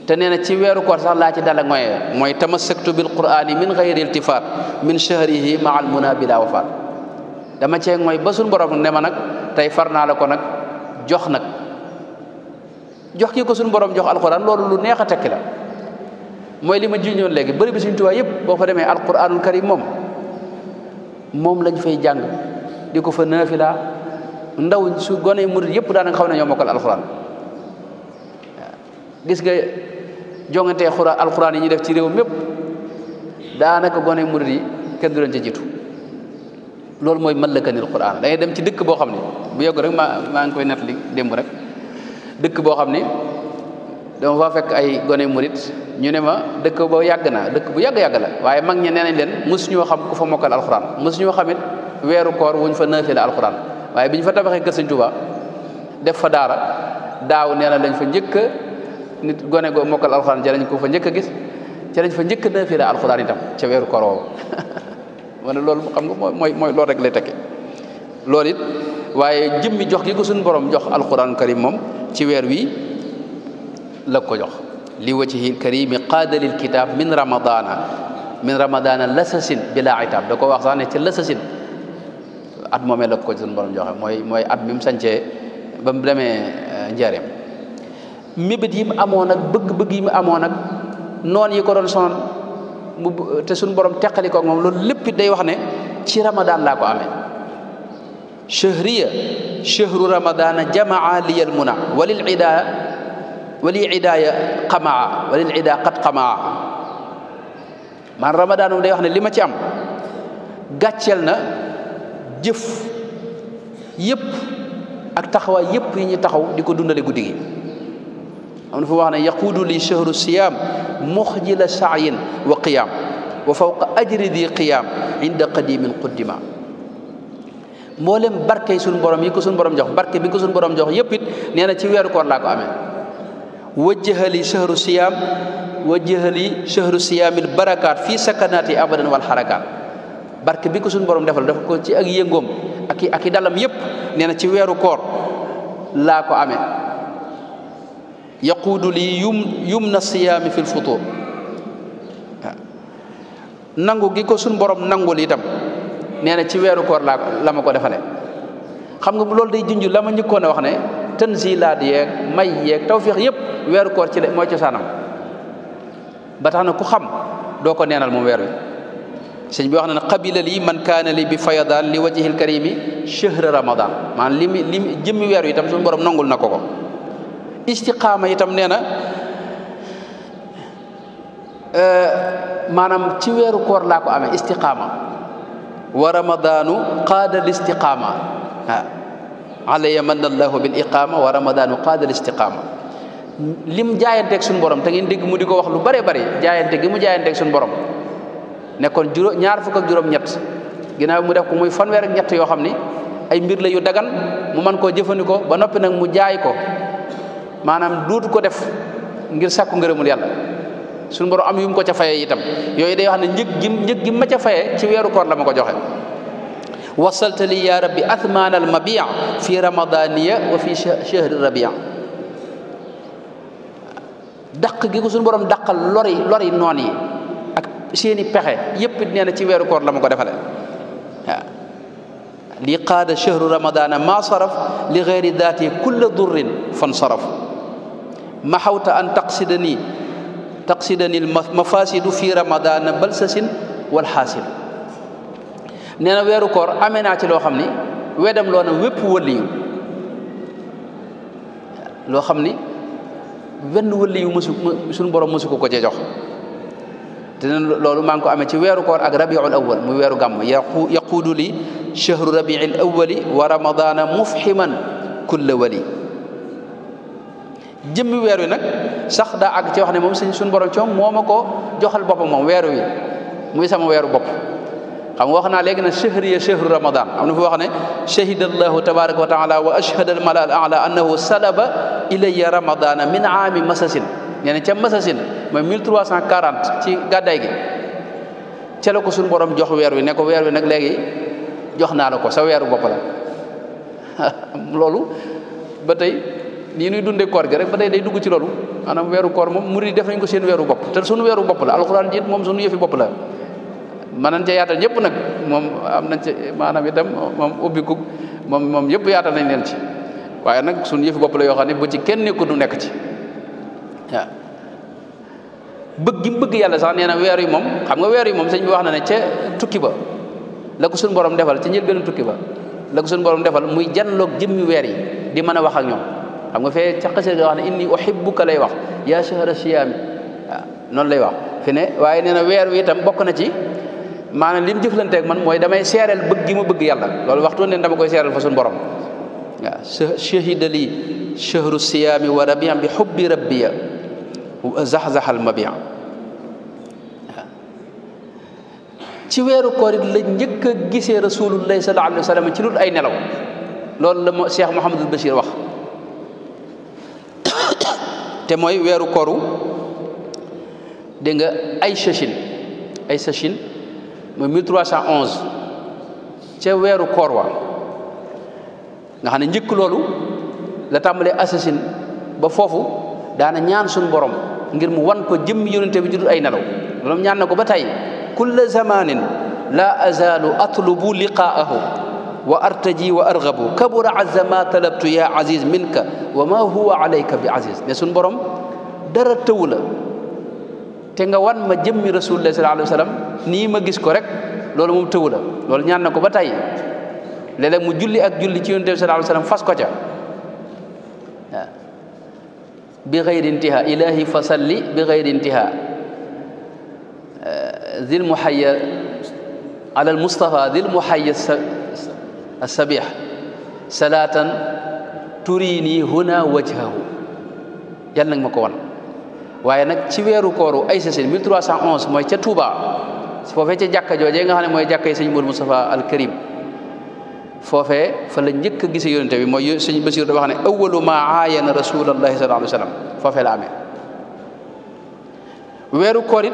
Speaker 1: te nee na ci weeru koor sax laa ci dala ngoyee mooy tamassaktu bil qurani min gayri iltifat min shahrihi ma al muna bila wafat dama cee ngoy ba suñu borom ne ma nag tey far naa la ko nag jox ki ko suñu borom jox alquran loolu lu neex a tekki la mooy li ma jiñoon léegi bëri bi suñu tuwaay yëpp boo fa demee alquranul karim moom lañ fay jàng di ko fa naafila ndaw su gone murid yëpp daanaka xaw nañoo mokkal alquran gis nga jongantee alquran yi ñuy def ci réew mépp daanaka gone murid yi kenn du leen ca jiitu loolu mooy mallakanil quran da ngay dem ci dëkk boo xam ne bu yogg rek maa ngi koy nettali démb rek dëkk boo xam ne dama faa fekk ay gone murit ñu ne ma dëkk boo yàgg na dëkk bu yàgg la waaye mag ñi nee nañ leen mosuñoo xam ku fa mokkal alxuraan mosuñoo xamit weeru koor wuñ fa naafila alxuraan waaye bi ñu fa tabaxee kër Sëñ Tuubaa def fa daara daaw nee na lañ fa njëkk a nit gone go mokkal alxuraan ca lañ ko fa njëkk a gis ca lañ fa njëkk a naafila alxuraan itam ca weeru koor woowu wane loolu xam nga mooy loolu rek lay tekki loolu it waaye jëmmi jox gi ko suñu borom jox alquran karim moom ci weer wi la ko jox li wajhil karimi qaadalil kitab min ramadana lasasin bila itab da ko wax sax ne ci lasasin at moomee la ko suñu borom joxe mooy at mi mu sancee ba mu demee njaareem mébét yi mu amoon ak bëgg-bëgg yi mu amoon ak noon yi ko doon sonal te suñu borom teqali ko ak moom loolu lépp day wax ne ci ramadan laa ko amee chahru ramadana jamaa liyal muna walil idaaya qad qamaa man ramadan moom day wax ne li ma ci am gàcceel na jëf yëpp ak taxawaay yëpp yi ñu taxaw di ko dundale guddi gi am na fa wax ne yaquudu li chahru siyam muxjila saayin wa qiyam wa fawqa ajri di qiyam inda qadimin quddima mboolem barke yi suñu borom yi ko suñu borom jox barke bi ko suñu borom jox yëpp it nee na ci weeru koor laa ko amee wajjahali chahru siyaamil barakaat fii sakanaati abadan wal xarakaat barke bi ko suñu borom defal dafa ko ci ak yëngoom ak i dalam yépp nee na ci weeru koor laa ko amee yaquudu li yumna siyaami fi lfutur nangu gi ko suñ borom nangul itam nee na ci weeru koor la ma ko defale xam nga loolu day junj la ma njëkkoon a wax ne tanzilaat yeeg may yeeg tawfiix yépp weeru koor ci la mooy cosaanam ba tax na ku xam doo ko neenal moom weer wi sëñ bi wax na ne qabila lii man kaana li bi fayadaan li wajhil karimi shahra ramadan maanaam li jëmmi weer wi itam suñu borom nangul na ko istiqaama itam nee na maanaam ci weeru koor laa ko amee istiqaama wa ramadaanu qaada l istiqaama alayya manna allahu bil iqaama wa ramadaanu qaada l istiqaama lim jaayanteeg suñu borom te ngeen dégg mu di ko wax lu bare bari jaayante gi mu jaayanteeg suñu borom nekkoon ñaar fukk ak juróom-ñett ginnaaw mu def ko muy fanweer ak ñett yoo xam ni ay mbir la yu dagan mu mën koo jëfandikoo ba noppi nag mu jaay ko maanaam duutu ko def ngir sàkku ngërëmul yàlla suñu borom am yu mu ko ca fayee itam yooyu day wax ne njëg gi ma ca fayee ci weeru koor la ma ko joxe wasalta li ya rabbi athmaan al mabia fi ramadaniya wa fi shahri rabia daq gi ko suñu borom daqal lori noon yi ak seeni pexe yépp nee na ci weeru koor la ma ko defale waaw li qaada shahru ramadana ma saraf li gayri daati kulla durrin fan saraf ma xawta an taqsidani mafasidu fi ramadana balsasin wal xaasil nee na weeru koor amee naa ci loo xam ni weddam loo na wépp wëliyu loo xam ni wenn wëliyu suñu borom mësu ko cee jox te loolu maa ngi ko amee ci weeru koor ak rabiul awwal muy weeru gàmm yaquudu li shahru rabiil awwali wa ramadana mufhiman kulla wali jëmmi weer wi nag sax daa àgg ci wax ne moom suñu borom coom moo ma ko joxal boppam moom weer wi muy sama weeru bopp xam nga wax naa léegi na shahriya shahru ramadan am na fu wax ne shahida allahu tabaraka wa taala wa ashhada al mala al ala annahu salaba ilayya ramadana min aami masasin nee na ca masasin mooy 1340 ci gàddaay gi ca la ko suñu borom jox weer wi ne ko weer wi nag léegi jox naa la ko sa weeru bopp la loolu ba tey nii nuy dundee koor gi rek ba tey day dugg ci loolu maanaam weeru koor moom murid def nañ ko seen weeru bopp te suñu weeru bopp la alxuraan jiit moom suñu yëfi bopp la mën nañ ca yaatal ñëpp nag moom am nañ ca maanaam itam moom ubbiku moom yëpp yaatal nañ leen ci waaye nag suñu yëfi bopp la yoo xam ne bu ci kenn nekku du nekk ci waaw bëgg gi mu bëgg yàlla sax nee na weer yi moom xam nga weer yi moom sëñ bi wax na ne ca tukki ba la ko suñu borom defal ci njëlbéenu tukki ba la ko suñu borom defal muy janloog jëmmi weer yi di mën a wax ak ñoom xam nga fee ca xasee nga wax ne inni uhibbuka lay wax yaa shahra siyaami waaw noonu lay wax fi ne waaye nee na weer wi itam bokk na ci maanaam li mu jëflanteeg man mooy damay seereel bëgg gi ma bëgg yàlla loolu waxtu ne dama koy seereel fa suñu borom waaw shahida li shahru siyaami wa rabian bi hubbi rabbiya zaxzaxal mabia ci weeru koor it la njëkk a gisee rasulullahi sallallahu alayhi wa sallam ci lu ay nelaw loolu la Cheikh Mouhamadul Bachir wax te mooy weeru kooru dégg nga ay sachin mooy 1311 ca weeru koor wa nga xam ne njëkk loolu la tàmbalee assasine ba foofu daana ñaan suñu borom ngir mu wan ko jëmmi yonente bi judul ay nelaw loolu ñaan na ko ba tey kulla zamanin la azalu atlubu liqaahu wa artaji wa argabu kabura azza ma talabtu ya aziz minka wa ma huwa alayka bi aziz ne suñu borom dara tëwu la te nga wan ma jëmmi rasulullah sallallahu alayhi wa sallam nii ma gis ko rek loolu moom tëwu la loolu ñaan na ko ba tey léeg-léeg mu julli ak julli ci yonente bi sallallahu alayhi wa sallam fas ko ca waaw bi gayri intiha ilahi fasalli bi gayri intiha dil muhayya ala al mustafa dil muhayya السبيح صلاة تريني هنا وجهه yàlla nag ma ko wan waaye nag ci weeru kooru ay sasin 1311 mooy ca Touba foofee ca jàkka joojee nga xam ne mooy jàkka yi sëñ Mourou Moustapha al Karim foofee fa la njëkk a gisee yonente bi mooy sëñ Basiir da wax ne awwalu ma aayana rasulallahi sallallahu alayhi wa sallam foofee la amee weeru koor it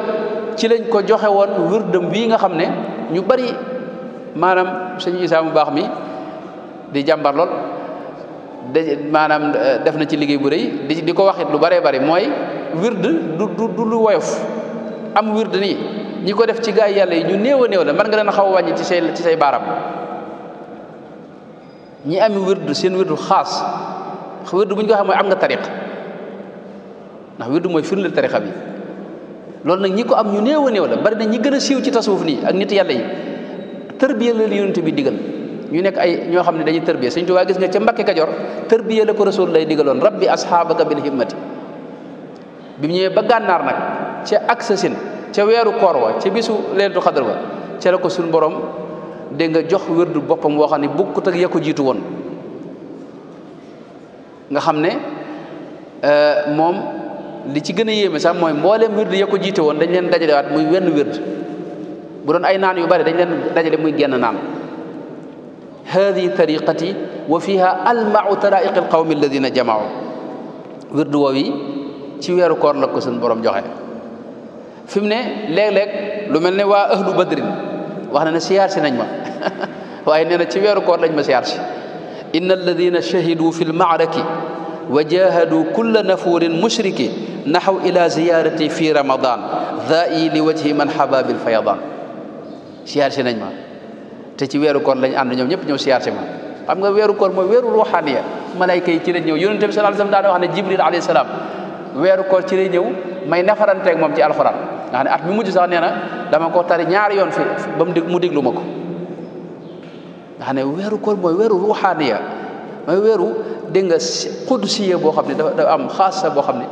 Speaker 1: ci lañ ko joxe woon wirdam bii nga xam ne ñu bari maanaam sëñ Isaa mu baax mi di jàmbar lool de maanaam def na ci liggéey bu rëy di ko waxit lu bëree bëri mooy wird du lu woyof am wird nii ñi ko def ci gaa yi yàlla yi ñu néew a néew la mën nga leen a xaw a wàññi ci say baaram ñi am wird seen wirdu xaas wirdu bu ñu ko xam mooy am nga tariq ndax wirdu mooy firndeel tariqa bi loolu nag ñi ko am ñu néew a néew la bari na ñi gën a siiw ci tasawuf nii ak nit yàlla yi tërbiya la yonent bi digal ñu nekk ay ñoo xam ne dañuy tërbiya Sëñ Tuubaa gis nga ca Mbakke Kajoor tërbiya la ko rasul lay digaloon rabbi asxaabaka bil himmati bi mu ñëwee ba gànnaar nag ca Aksasin ca weeru koor wa ca bisu leeltu xadar wa ca la ko suñu borom dégg nga jox wirdu boppam woo xam ne bukkut ak ya ko jiitu woon nga xam ne moom li ci gën a yéeme sax mooy mbooleem wird ya ko jiite woon dañ leen dajalewaat muy wenn wird bu doon ay naan yu bari dañ leen dajale muy genn naan hadi tariqati wa fiha almau taraiq alqawmi alladina jamaau wird woowi ci weeru koor la ko suñ borom joxe fi mu ne léeg-léeg lu mel ne waa ahlu badrin wax na ne siyaar si nañ ma waaye nee na ci weeru koor lañ ma siyaar si inna alladina shahidu fi lmaaraki wa jahadu kulla nafurin mushriki naxaw ila ziyarati fi ramadan daa'i li wajhi man xaba bil fayadan siyaar si nañ ma te ci weeru koor lañ ànd ñoom ñëpp ñëw siyaar si ma xam nga weeru koor mooy weeru ruuxaaniya malayka yi ci lañ ñëw yonent bi sallallahu alayhi wasallam daana wax ne jibril alayhi salaam weeru koor ci lay ñëw may nafaranteeg moom ci alxuraan nga xam ne at mi mujj sax nee na dama ko tari ñaari yoon fi ba mu déglu ma ko nga xam ne weeru koor mooy weeru ruuxaaniya mooy weeru dégg nga qudsiya boo xam ne dafa am xaasa boo xam ne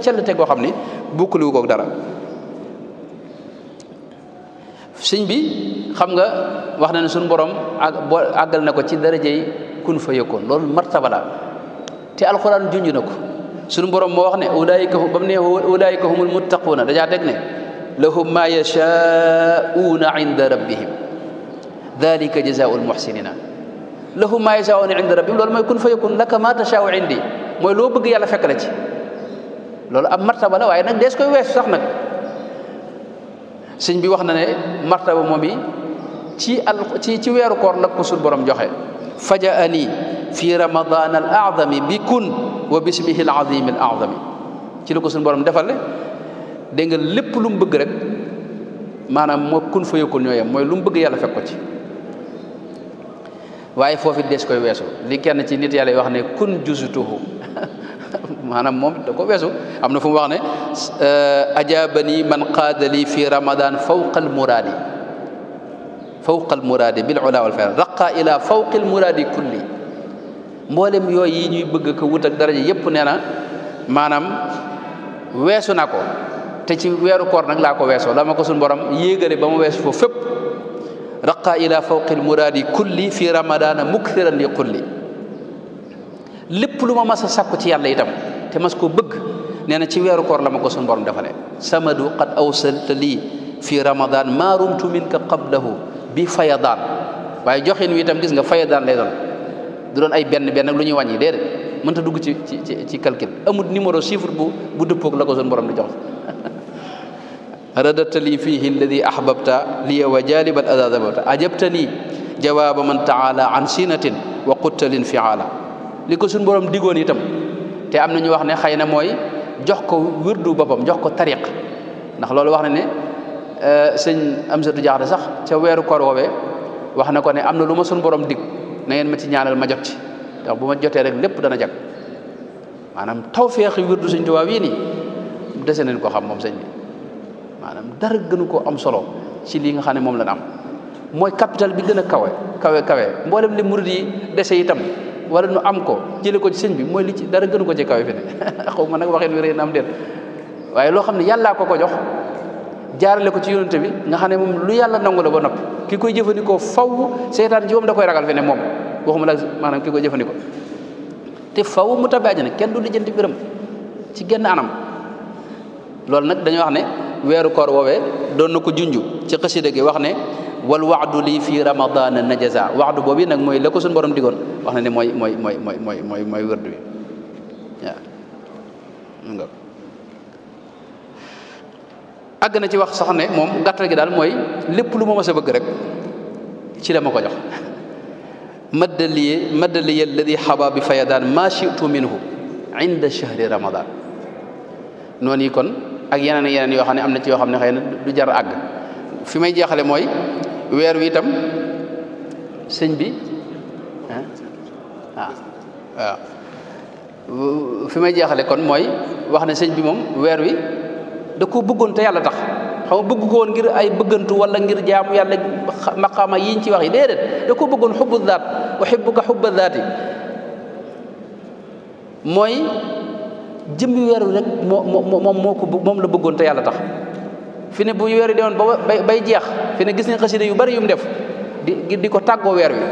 Speaker 1: cellte goo xam ne bukkaliwu koog dara sëñ bi xam nga wax na ne suñu borom àggal na ko ci darajey kun fa yakun loolu martaba la te alxuraan junj na ko suñu borom moo wax ne ulaayika ba mu ne ulaayika humul muttaquuna dajaa teg ne lahum ma yashaa'uuna inda rabbihim dalika jazaa'ul muhsinina lahum ma yashaa'uuna inda rabbihim loolu mooy kun fa yakun laka ma tashaa'u indi mooy loo bëgg yàlla fekk la ci loolu ab martaba la waaye nag dees koy weesu sax nag sëñ bi wax na ne martaba moom yi ci weeru koor la ko suñu borom joxe fajaani fi ramadan al a'zami bi kun wa bismihi al azim al a'zami ci la ko suñu borom defal dégg nga lépp lu mu bëgg rek maanaam moo kun fa yakun ñooyam mooy lu mu bëgg yàlla fekk ko ci waaye foofu des koy weesu li kenn ci nit yàlla yi wax ne kun jusutuhu maanaam moom da ko weesu am na fu mu wax ne ajabani man qaadali fi ramadan fawqa al muraadi bil ula wal fayda raqa ila fawqi al muraadi kulli mboolem yooyu yi ñuy bëgg ko wut ak daraja yépp nee na maanaam weesu na ko te ci weeru koor nag laa ko weesoo la ma ko suñu borom yéegale ba ma weesu foofu fépp raqa ila fawqi al muraadi kulli fi ramadana mukthiran li kulli lépp lu ma mas a sàkku ci yàlla itam te mas koo bëgg nee na ci weeru koor la ma ko suñu borom defalee samadu qad awsalta lii fi ramadan ma rumtu minka qablahu bi fayadaan waaye joxin wi itam gis nga fayadaan lay doon du doon ay benn benn lu ñuy wàññi déedéet mënta dugg ci calcul amul numéro chiffre bu dëppoog la ko suñu borom di jox radata lii fihi alladi ahbabta liya wa jalibal adadabata ajabtani jawaaba man taala an sinatin wa quttalin fiala li ko suñu borom digoon itam te am na ñu wax ne xëy na mooy jox ko wirdu boppam jox ko tariq ndax loolu wax na ne sëñ Amsatu Jaxate sax ca weeru koor woowee wax na ko ne am na lu ma suñu borom dig na ngeen ma ci ñaanal ma jot ci ndax bu ma jotee rek lépp dana jag maanaam tawfeexi wirdu Sëñ Tuubaa wii nii dese nañ ko xam moom sëñ bi maanaam dara gënu ko am solo ci lii nga xam ne moom la am mooy capital bi gën a kawe mboolem li murid yi dese itam wala nu am ko jële ko ci sëñ bi mooy li ci dara gënu ko ci kawe fi ne xaw ma nag waxin wi rëy na am déet waaye loo xam ne yàllaa ko jox jaarale ko ci yonente bi nga xam ne moom lu yàlla nangu la ba noppi ki koy jëfandikoo faw seytaan ci moom da koy ragal fi ne moom waxuma la maanaam ki koy jëfandikoo te faw mu tabbi àjjana kenn du lijjanti biram ci genn anam loolu nag dañoo wax ne weeru koor woowee doon na ko junj ci xasida gi wax ne wal waxdu lii fii ramadana najaza waxdu boobu nag mooy la ko suñu borom digoon wax na ne mooy wërdu wi waaw àgg na ci wax sax ne moom gàttal gi daal mooy lépp lu ma mës a bëgg rek ci la ma ko jox maddaliya alladi xaba bi fayadaan ma shi'tu minhu inda shahri ramadan noonu yi kon ak yeneen yoo xam ne am na ci yoo xam ne xëy na du jar àgg fi may jeexale mooy weer wi itam sëñ bi waaw fi may jeexale kon mooy wax ne sëñ bi moom weer wi da ko bëggoon te yàlla tax xam nga bëgg ko woon ngir ay bëggantu wala ngir jaamu yàlla maqaama yiñ ci wax yi déedéet da ko bëggoon xubbu daat uhibbuka xubba daati mooy jëmmi weer wi rek moom la bëggoon te yàlla tax fi ne bu weer wi demoon ba bay jeex fi ne gis nañ xasida yu bari yu mu def di ko tàggoo weer wi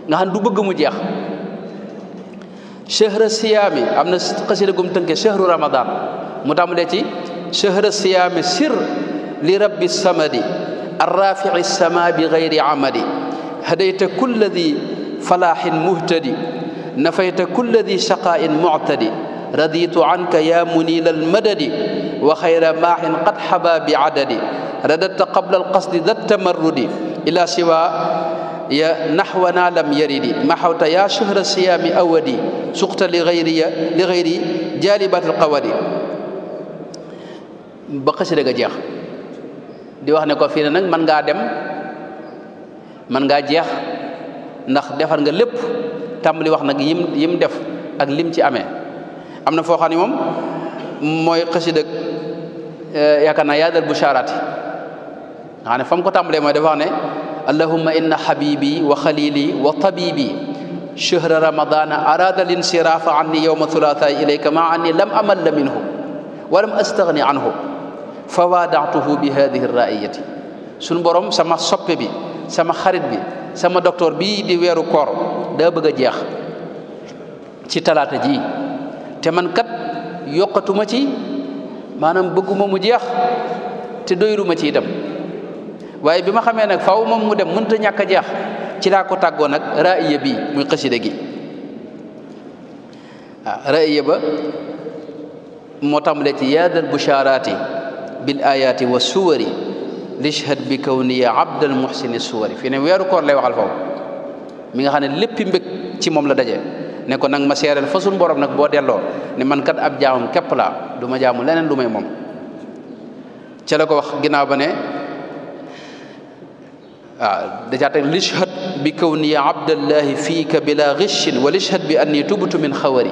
Speaker 1: nga xam du bëgg mu jeex chahra siyaami am na xasida gum tënke chahru ramadan mu tàmbalee ci chahra siyaami sir li rabbi samadi arrafi'i sama bi gayri amadi hadayta kulla di falaahin muhtadi nafayta kulla di shaqaa'in mu'tadi raditu anka ya munil almadadi wa xayra maahin qad xaba bi adadi radadta qabla alqasdi da tamarrudi ila siwa ya naxwana lam yaridi maxawta ya chahra siyaami awadi suqta li gayri jaalibat alqawadi ba xasida ga jeex di wax ne ko fii ne nag mën ngaa dem mën ngaa jeex ndax defar nga lépp tàmbali wax nag yim def ak lim ci amee am na foo xam ne moom mooy xasida yaakaar naa yaadal bushaaraati nga xam ne fa mu ko tàmbalee mooy dafa wax ne allahumma inna habibi wa xalili wa tabibi chahra ramadana arada linsirafa anni yowma thulatha ilayka ma anni lam amalla minhu wa lam astagni anhu fa waadatuhu bi hadihi raiyati suñu borom sama soppe bi sama xarit bi sama docteur bii di weeru koor daa bëgg a jeex ci talaata ji te man kat yokkatuma ci maanaam bëgguma mu jeex te doyuluma ci itam waaye bi ma xamee nag faw moom mu dem mënta ñàkk a jeex ci laa ko tàggoo nag raiya bi muy xasida gi raiya ba moo tàmbalee ci yaadal bushaaraati bil ayaati wa suwari lishhad bi kawniya abdal muhsini suwari fii ne weeru koor lay waxal foofu mi nga xam ne léppi mbég ci moom la daje ne ko nag ma seereel fa suñu borom nag boo delloo ne man kat ab jaamam képp laa du ma jaamu leneen lu may moom ca la ko wax ginnaaw ba ne dajaa teg lishhad bi kawniya abdallahi fiika bila ghishin wa lishhad bi anni tubtu min xawari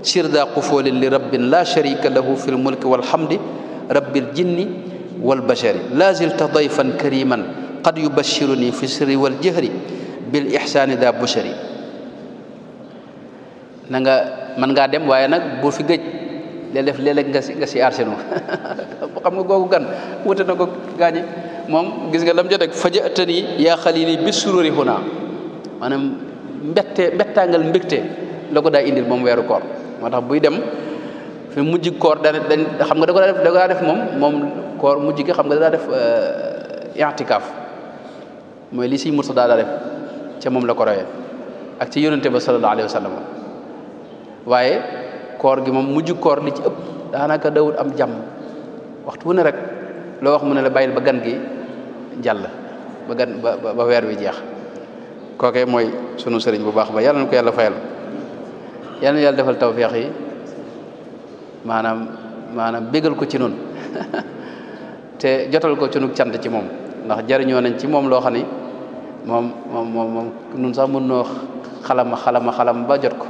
Speaker 1: sirda qufoolin li rabbin la sharika lahu fi lmulki walhamdi rabbil jinni wal bashari la zilta dayfan kariman qad yubashiruni fi sirri wal jahri bil ihsani da bushari na nga mën ngaa dem waaye nag boo fi gëj léeg-léeg nga si arsenu xam nga googu gan wute na ko gaañi moom gis nga lam jot ak fajatani yaa xalili bi sururi huna maanaam mbettaangal mbégte la ko daa indil moom weeru koor moo tax buy dem fi mujj koor dañ xam nga da ko daa def moom koor mujj gi xam nga daa def i'tikaaf mooy li si Murtada daa def ca moom la ko royee ak ci yonente ba sallallahu alayhi wa sallam waaye koor gi moom mujj koor li ci ëpp daanaka dawul am jàmm waxtu wu ne rek loo wax mu ne la bàyyil ba gan gi jàll ba weer wi jeex kookee mooy sunu sëriñ bu baax ba yàlla na ko yàlla fayal yàlla na yàlla defal tawfeex yi maanaam bégal ko ci noonu te jotal ko ci nu cant ci moom ndax jariñoo nañ ci moom loo xam ni moom nun sax mën noo xalama ba jot ko